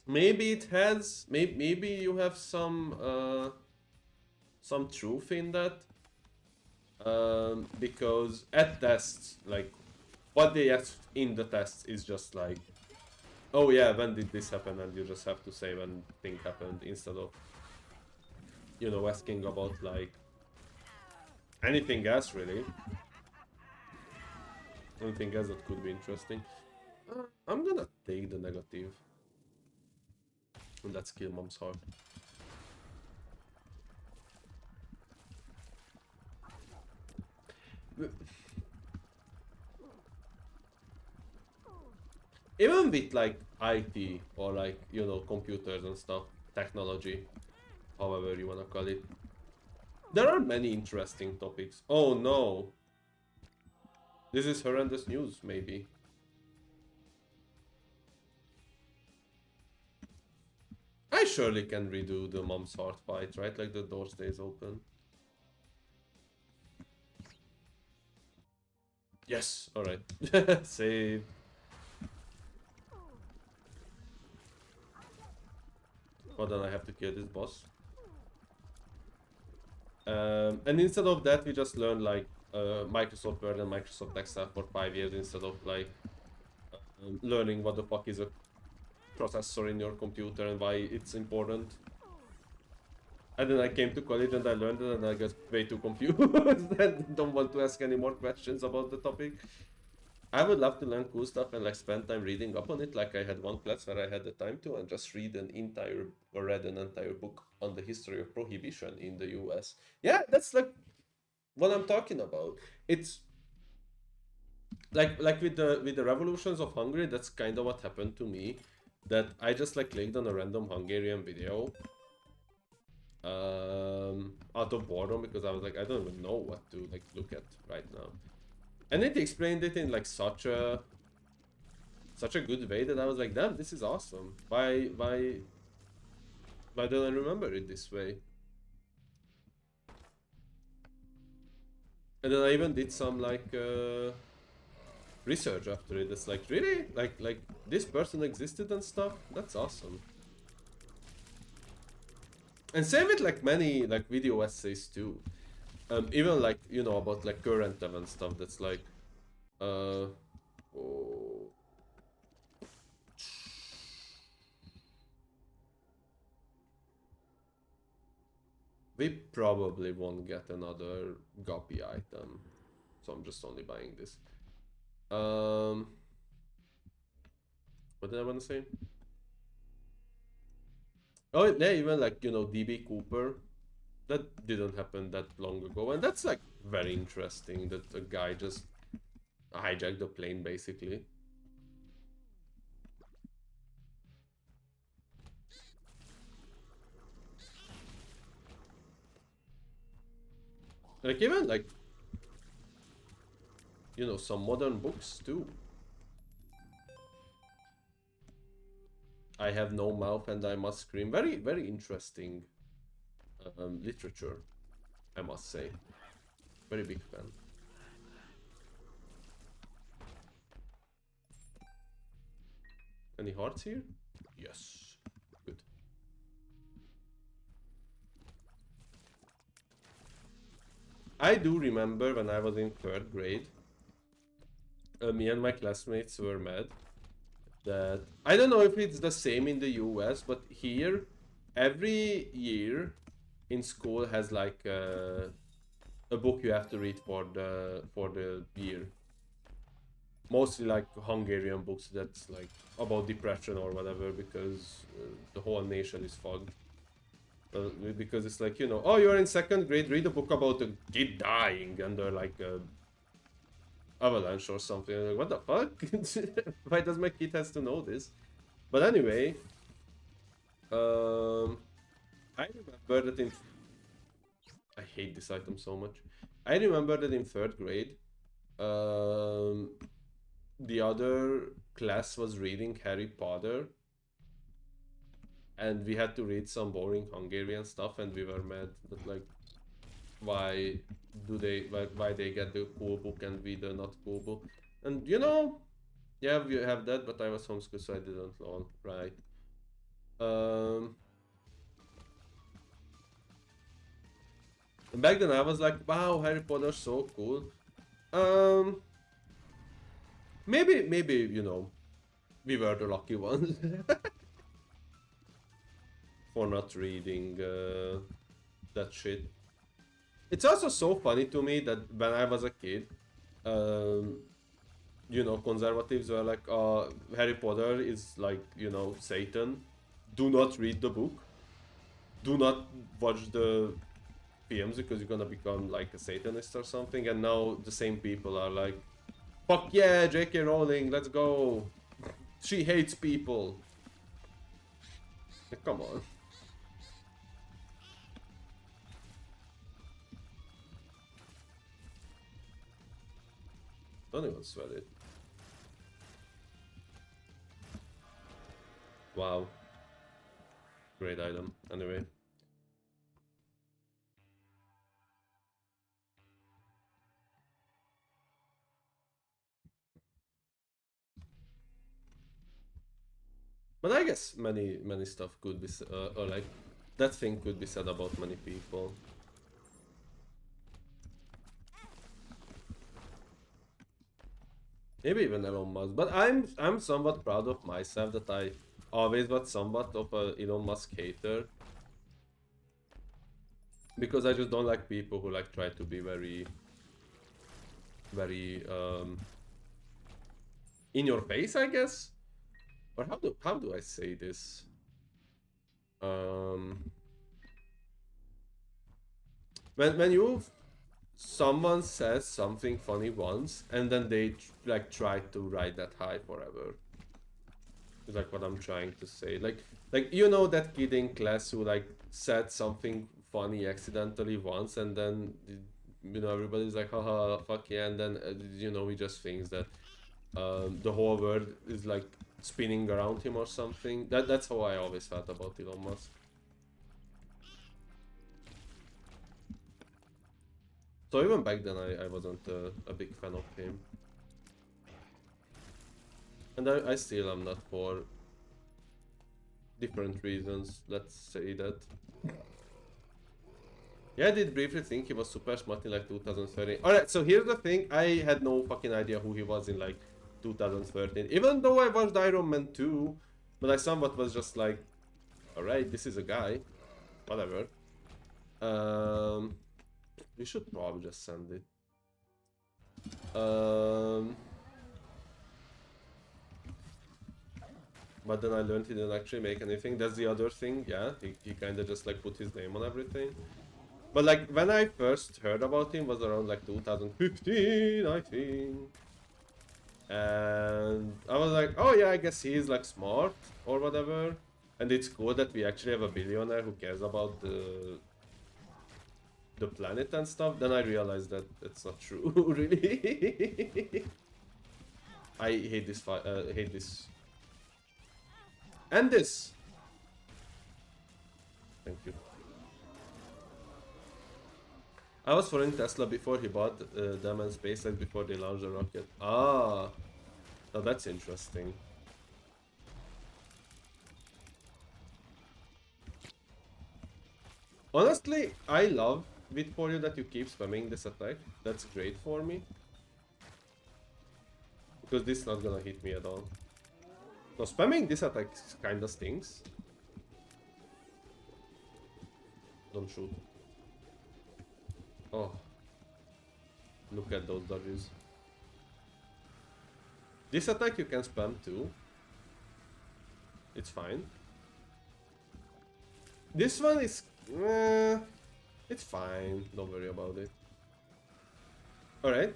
maybe it has. Maybe you have some truth in that. Because at tests, like what they ask in the tests is just like, oh yeah, when did this happen, and you just have to say when thing happened instead of, you know, asking about like anything else really. Anything else that could be interesting. I'm gonna take the negative. And let's kill Mom's heart. Even with like IT or like, you know, computers and stuff, technology, however you wanna call it, there are many interesting topics. Oh no! This is horrendous news, maybe. I surely can redo the Mom's heart fight, right? Like the door stays open. Yes, alright. Save. Well, then I have to kill this boss. And instead of that, we just learn like Microsoft Word and Microsoft Excel for 5 years instead of like learning what the fuck is a processor in your computer and why it's important. And then I came to college and I learned it and I got way too confused and don't want to ask any more questions about the topic. I would love to learn cool stuff and like spend time reading up on it. Like I had one class where I had the time to and just read an entire or read an entire book on the history of prohibition in the US. Yeah, that's like what I'm talking about. It's like with the revolutions of Hungary, that's kind of what happened to me. That I just like clicked on a random Hungarian video out of boredom because I was like, I don't even know what to like look at right now. And it explained it in like such a good way that I was like, damn, this is awesome. Why don't I remember it this way? And then I even did some like research after it. It's like, really? Like this person existed and stuff? That's awesome. And same with like many like video essays too. Even like, you know, about like current event stuff that's like oh. We probably won't get another guppy item. So I'm just only buying this. What did I want to say? Oh yeah, even like, you know, DB Cooper. That didn't happen that long ago, and that's like very interesting that a guy just hijacked the plane basically. Like even like, you know, some modern books too. I have no mouth and I must scream. Very, very interesting literature, I must say. Very big fan. Any hearts here? Yes. Good. I do remember when I was in 3rd grade, me and my classmates were mad that I don't know if it's the same in the US, but here every year in school has like a book you have to read for the year. Mostly like Hungarian books that's like about depression or whatever, because the whole nation is fucked. Because it's like, you know, oh, you're in 2nd grade, read a book about a kid dying under like a avalanche or something. Like, what the fuck? Why does my kid has to know this? But anyway, I remember that in... I hate this item so much. I remember that in 3rd grade, the other class was reading Harry Potter, and we had to read some boring Hungarian stuff, and we were mad that like, why they get the cool book and we the not cool book. And you know, yeah, we have that, but I was homeschooled, so I didn't learn, right? Back then I was like, wow, Harry Potter's so cool. Maybe, you know, we were the lucky ones for not reading that shit. It's also so funny to me that when I was a kid, you know, conservatives were like, Harry Potter is like, you know, Satan. Do not read the book. Do not watch the films because you're gonna become like a Satanist or something. And now the same people are like, fuck yeah, J.K. Rowling, let's go. She hates people. Like, come on. Don't even sweat it. Wow. Great item. Anyway. But I guess many stuff could be, or like, that thing could be said about many people. Maybe even Elon Musk. But I'm somewhat proud of myself that I always was somewhat of a Elon Musk hater. Because I just don't like people who like try to be very in your face, I guess. Or how do I say this? When you someone says something funny once and then they like try to ride that high forever. Is like what I'm trying to say. Like you know that kid in class who like said something funny accidentally once and then you know everybody's like haha fuck yeah, and then you know he just thinks that the whole world is like spinning around him or something. That's how I always felt about Elon Musk. So even back then I wasn't a big fan of him. And I still am not, for different reasons, let's say that. Yeah, I did briefly think he was super smart in like 2013. Alright, so here's the thing, I had no fucking idea who he was in like 2013. Even though I watched Iron Man 2, but I somewhat was just like, alright, this is a guy. Whatever. We should probably just send it. But then I learned he didn't actually make anything. That's the other thing, yeah. He kind of just like put his name on everything. But like when I first heard about him was around like 2015, I think. And I was like, oh yeah, I guess he's like smart or whatever. And it's cool that we actually have a billionaire who cares about the planet and stuff. Then I realized that it's not true, really. I hate this And this. Thank you. I was following Tesla before he bought them and SpaceX before they launched the rocket. Ah, now that's interesting. Honestly, I love with for you that you keep spamming this attack. That's great for me. Because this is not gonna hit me at all. So spamming this attack kinda stings. Don't shoot. Oh. Look at those dodges. This attack you can spam too. It's fine. This one is... it's fine. Don't worry about it. Alright.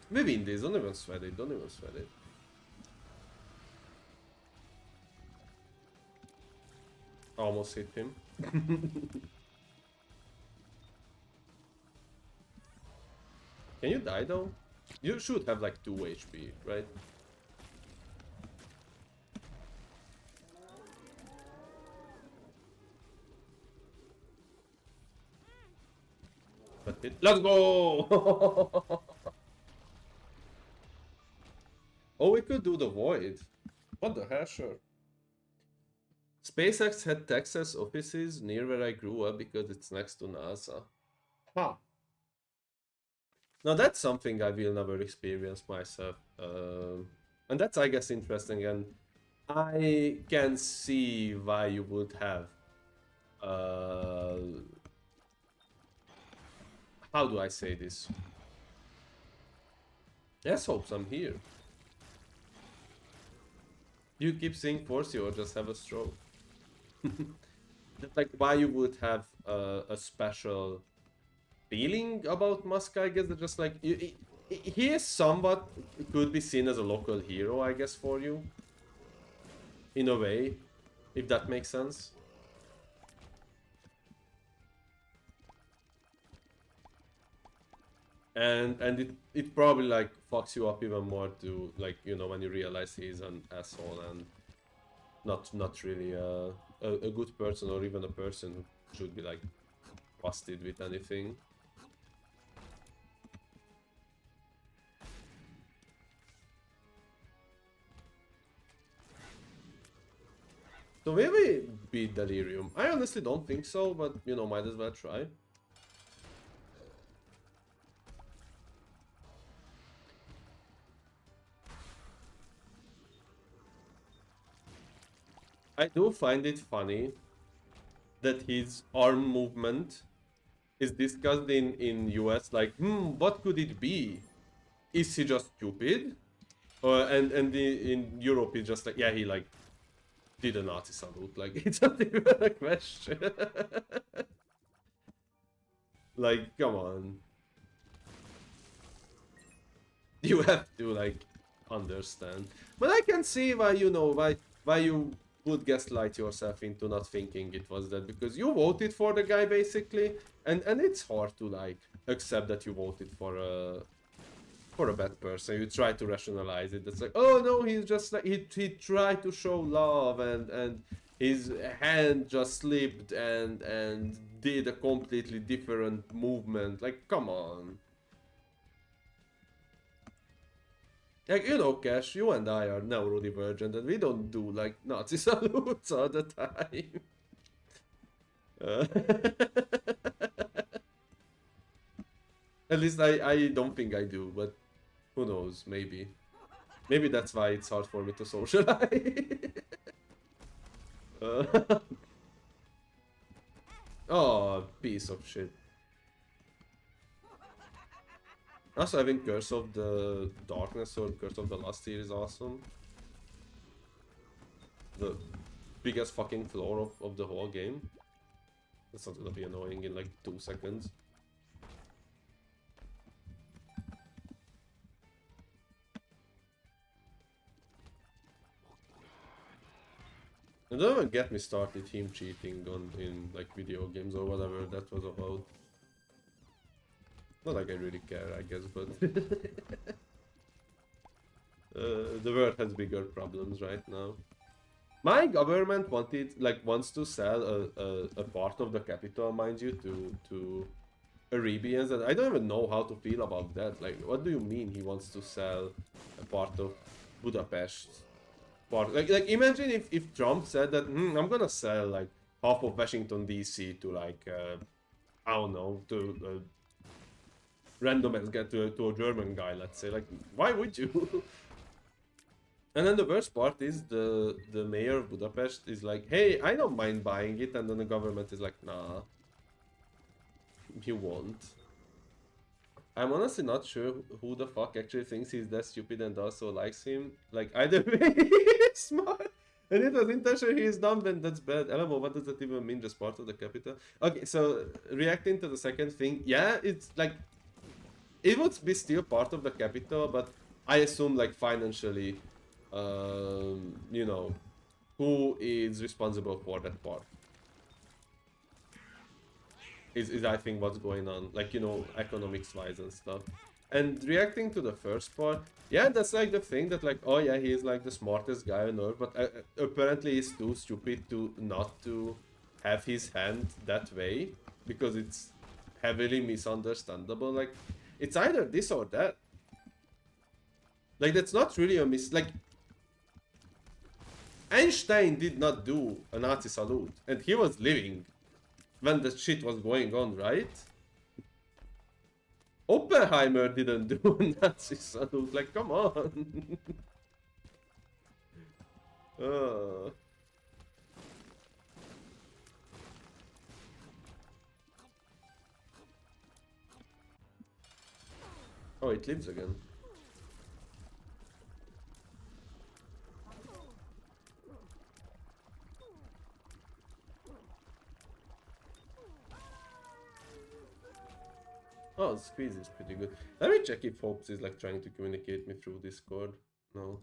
We win this. Don't even sweat it. Don't even sweat it. Almost hit him. Can you die though? You should have like 2 HP, right? But let's go! Oh, we could do the void. What the hell, sure. SpaceX had Texas offices near where I grew up because it's next to NASA. Huh. Now that's something I will never experience myself. And that's, I guess, interesting. And I can see why you would have... how do I say this? Yes, hopes I'm here. You keep saying force you or just have a stroke. Like why you would have a special feeling about Musk, I guess. Just like he is somewhat could be seen as a local hero, I guess, for you. In a way, if that makes sense. And it probably like fucks you up even more to like, you know, when you realize he's an asshole and not really a good person or even a person who should be like trusted with anything. So will we beat Delirium? I honestly don't think so, but you know, might as well try. I do find it funny that his arm movement is discussed in US like, what could it be? Is he just stupid? And in Europe it's just like, yeah, he like did a Nazi salute, like it's not even a question. Like, come on. You have to like understand. But I can see why, you know, why you would gaslight yourself into not thinking it was that, because you voted for the guy basically, and it's hard to like accept that you voted for a bad person. You try to rationalize it. It's like, oh no, he's just like he tried to show love and his hand just slipped and did a completely different movement. Like, come on. Like, you know, Cash, you and I are neurodivergent and we don't do, like, Nazi salutes all the time. At least I don't think I do, but who knows, maybe. Maybe that's why it's hard for me to socialize. Oh, piece of shit. Also, having Curse of the Darkness or Curse of the Last Year is awesome. The biggest fucking flaw of the whole game. That's not gonna be annoying in like 2 seconds. And don't even get me started him cheating in like video games or whatever that was about. Not like I really care, I guess, but the world has bigger problems right now. My government wants to sell a part of the capital, mind you, to Arabians, and I don't even know how to feel about that. Like, what do you mean he wants to sell a part of Budapest? Like imagine if Trump said that I'm gonna sell like half of Washington D.C. to like I don't know, to random get to a German guy, let's say. Like, why would you? And then the worst part is the mayor of Budapest is like, hey, I don't mind buying it, and then the government is like, nah, you won't. I'm honestly not sure who the fuck actually thinks he's that stupid and also likes him. Like, either way, he's smart. And it was intentionally he is dumb, then that's bad. LMO, what does that even mean? Just part of the capital? Okay, so reacting to the second thing, yeah, it's like, it would be still part of the capital, but I assume like financially, you know, who is responsible for that part? Is I think what's going on, like, you know, economics wise and stuff. And reacting to the first part, yeah, that's like the thing that like, oh yeah, he is like the smartest guy on earth, but apparently he's too stupid to not to have his hand that way, because it's heavily misunderstandable. Like, it's either this or that. Like, that's not really a like, Einstein did not do a Nazi salute, and he was living when the shit was going on, right? Oppenheimer didn't do a Nazi salute, like, come on. uh. Oh, it lives again. Oh, the squeeze is pretty good. Let me check if Hopes is like trying to communicate me through Discord. No.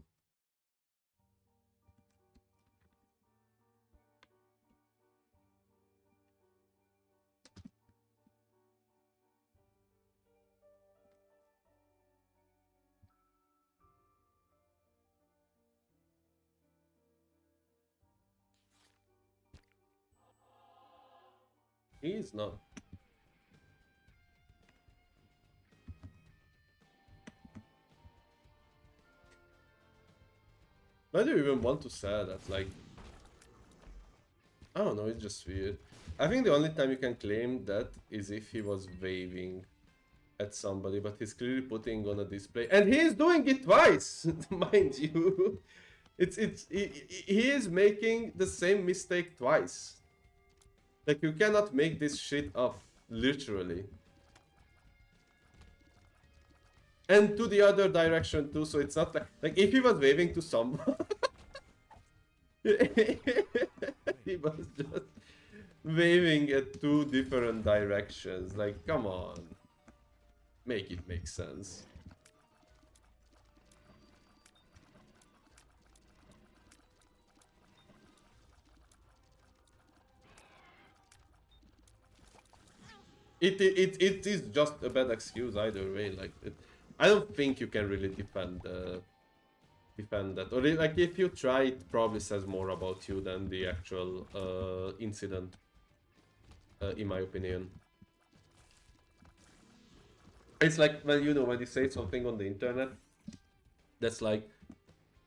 He is not. Why do you even want to say that? Like, I don't know, it's just weird. I think the only time you can claim that is if he was waving at somebody, but he's clearly putting on a display, and he is doing it twice, mind you. He is making the same mistake twice. Like, you cannot make this shit up, literally. And to the other direction too, so it's not like if he was waving to someone, he was just waving at two different directions. Like, come on, make it make sense. It is just a bad excuse either way. Like, I don't think you can really defend that. Or like, if you try, it probably says more about you than the actual incident, in my opinion. It's like, well, you know, when you say something on the internet that's like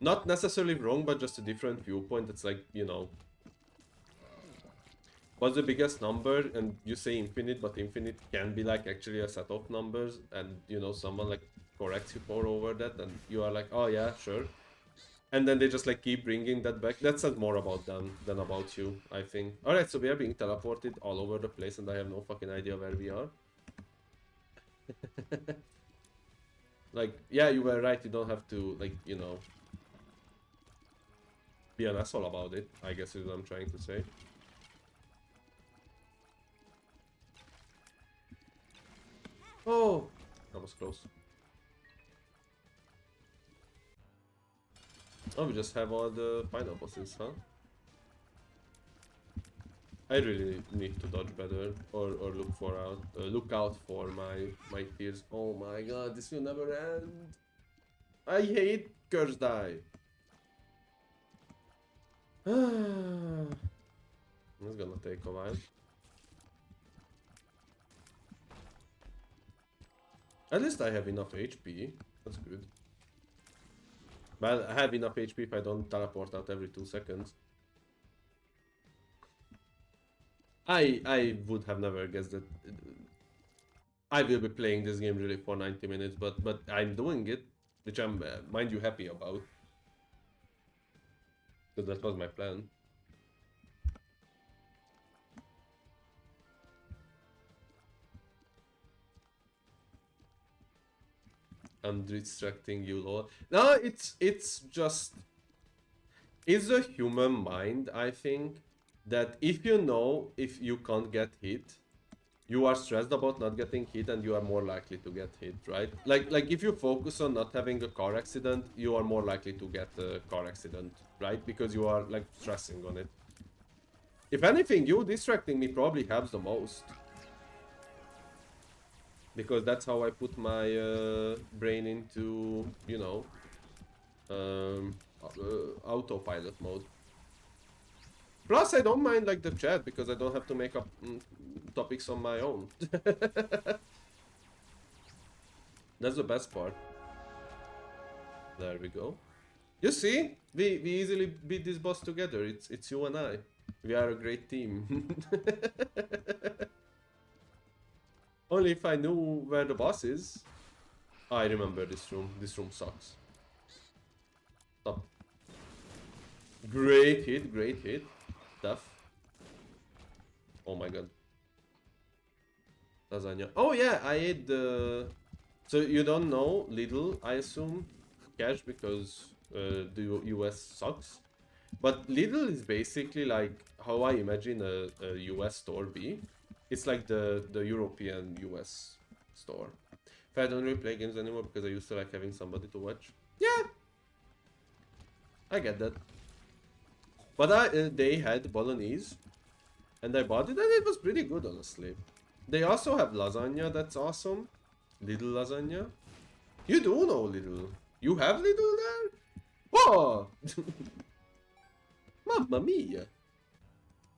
not necessarily wrong, but just a different viewpoint. It's like, you know, what's the biggest number, and you say infinite, but infinite can be like actually a set of numbers, and you know, someone like corrects you for over that, and you are like, oh yeah, sure. And then they just like keep bringing that back. That says more about them than about you, I think. Alright, so we are being teleported all over the place, and I have no fucking idea where we are. Like, yeah, you were right, you don't have to, like, you know, be an asshole about it, I guess is what I'm trying to say. Oh, that was close. Oh, we just have all the final bosses, huh? I really need to dodge better, or look out for my fears. Oh my god, this will never end. I hate curse die. It's gonna take a while. At least I have enough HP. That's good. Well, I have enough HP if I don't teleport out every 2 seconds. I would have never guessed that I will be playing this game really for 90 minutes, but I'm doing it, which I'm, mind you, happy about. Because that was my plan. I'm distracting you, lol. No, it's just... It's a human mind, I think, that if you know if you can't get hit, you are stressed about not getting hit and you are more likely to get hit, right? Like if you focus on not having a car accident, you are more likely to get a car accident, right? Because you are like stressing on it. If anything, you distracting me probably helps the most. Because that's how I put my brain into, you know, autopilot mode. Plus, I don't mind like the chat because I don't have to make up topics on my own. That's the best part. There we go. You see, we easily beat this boss together. It's you and I. We are a great team. Only if I knew where the boss is. I remember this room. This room sucks. Stop. Great hit, great hit. Tough. Oh my god. Lasagna. Oh yeah, I ate the... So you don't know Lidl, I assume, cash, because the US sucks. But Lidl is basically like how I imagine a US store be. It's like the European US store. If I don't really play games anymore because I used to like having somebody to watch. Yeah, I get that. But they had bolognese, and I bought it, and it was pretty good, honestly. They also have lasagna, that's awesome. Lidl lasagna. You do know Lidl. You have Lidl there? Oh! Mamma mia!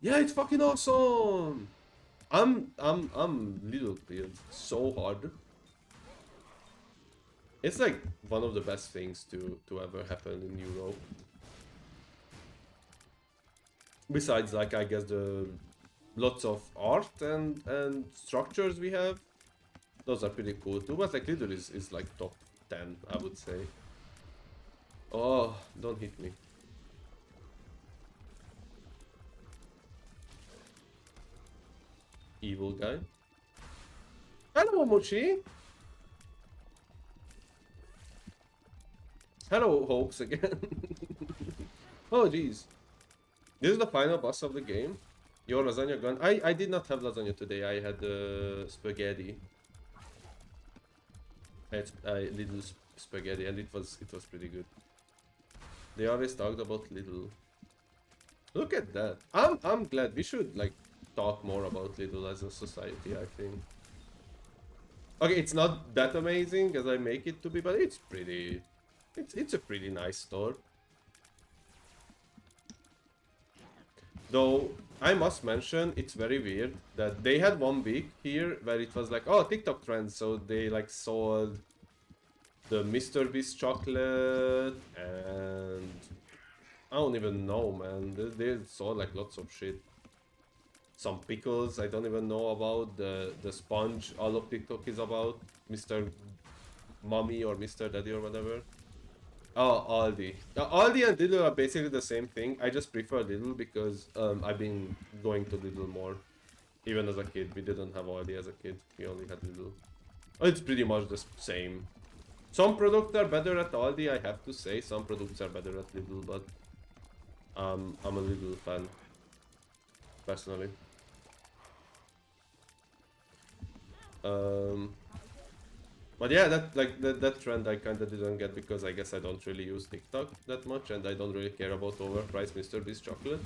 Yeah, it's fucking awesome! I'm Lidl played so hard. It's like one of the best things to ever happen in Europe. Besides, like, I guess the lots of art and structures we have, those are pretty cool too. But like Lidl is like top 10, I would say. Oh, don't hit me. Evil guy. Hello, Mochi. Hello, Hopes again. Oh, jeez. This is the final boss of the game. Your lasagna gone. I did not have lasagna today. I had spaghetti. I had little spaghetti, and it was pretty good. They always talked about Lidl. Look at that. I'm glad. We should like talk more about Lidl as a society, I think. Okay, it's not that amazing as I make it to be, but it's pretty... It's a pretty nice store. Though, I must mention, it's very weird that they had 1 week here where it was like, oh, TikTok trends, so they like sold the Mr. Beast chocolate and... I don't even know, man. They sold like lots of shit. Some pickles I don't even know about. The sponge all of TikTok is about. Mr. Mommy or Mr. Daddy or whatever. Oh, Aldi. Aldi and Lidl are basically the same thing. I just prefer Lidl because I've been going to Lidl more. Even as a kid. We didn't have Aldi as a kid. We only had Lidl. It's pretty much the same. Some products are better at Aldi, I have to say. Some products are better at Lidl, but I'm a Lidl fan. Personally. But yeah, that trend I kinda didn't get because I guess I don't really use TikTok that much and I don't really care about overpriced Mr. Beast chocolate.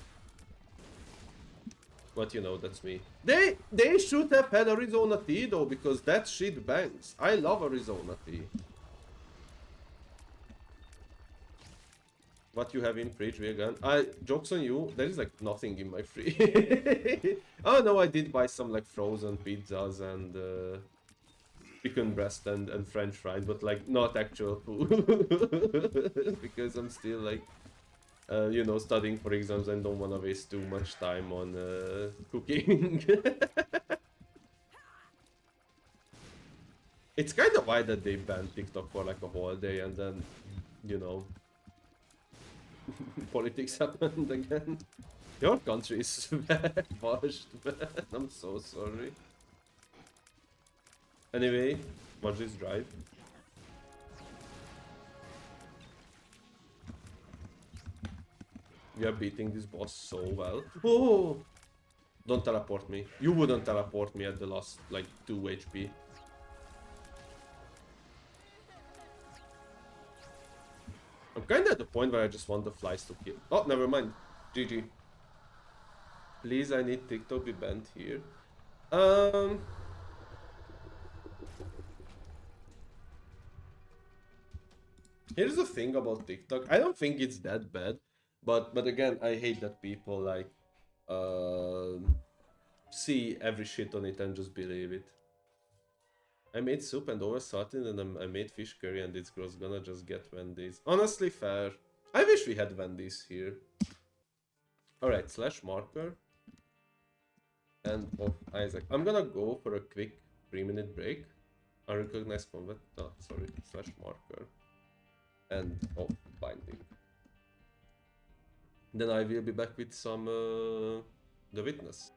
But you know, that's me. They should have had Arizona tea though, because that shit bangs. I love Arizona tea. what you have in fridge vegan. Jokes on you, there is like nothing in my fridge. Oh no, I did buy some like frozen pizzas and chicken breast and french fries, but like not actual food. Because I'm still like you know, studying for exams and don't want to waste too much time on cooking. It's kind of why that they banned TikTok for like a whole day and then, you know, politics happened again. Your country is washed, man. I'm so sorry. Anyway, watch this drive. We are beating this boss so well. Oh! Don't teleport me. You wouldn't teleport me at the last, like, 2 HP. I'm kinda at the point where I just want the flies to kill. Oh, never mind. GG. Please, I need TikTok be banned here. Here's the thing about TikTok. I don't think it's that bad, but again, I hate that people like see every shit on it and just believe it. I made soup and oversalted and I made fish curry and it's gross. Gonna just get Wendy's. Honestly, fair. I wish we had Wendy's here. Alright, slash marker. And off Isaac. I'm gonna go for a quick 3-minute break. Unrecognized combat. Oh, sorry. Slash marker. And off binding. Then I will be back with some The Witness.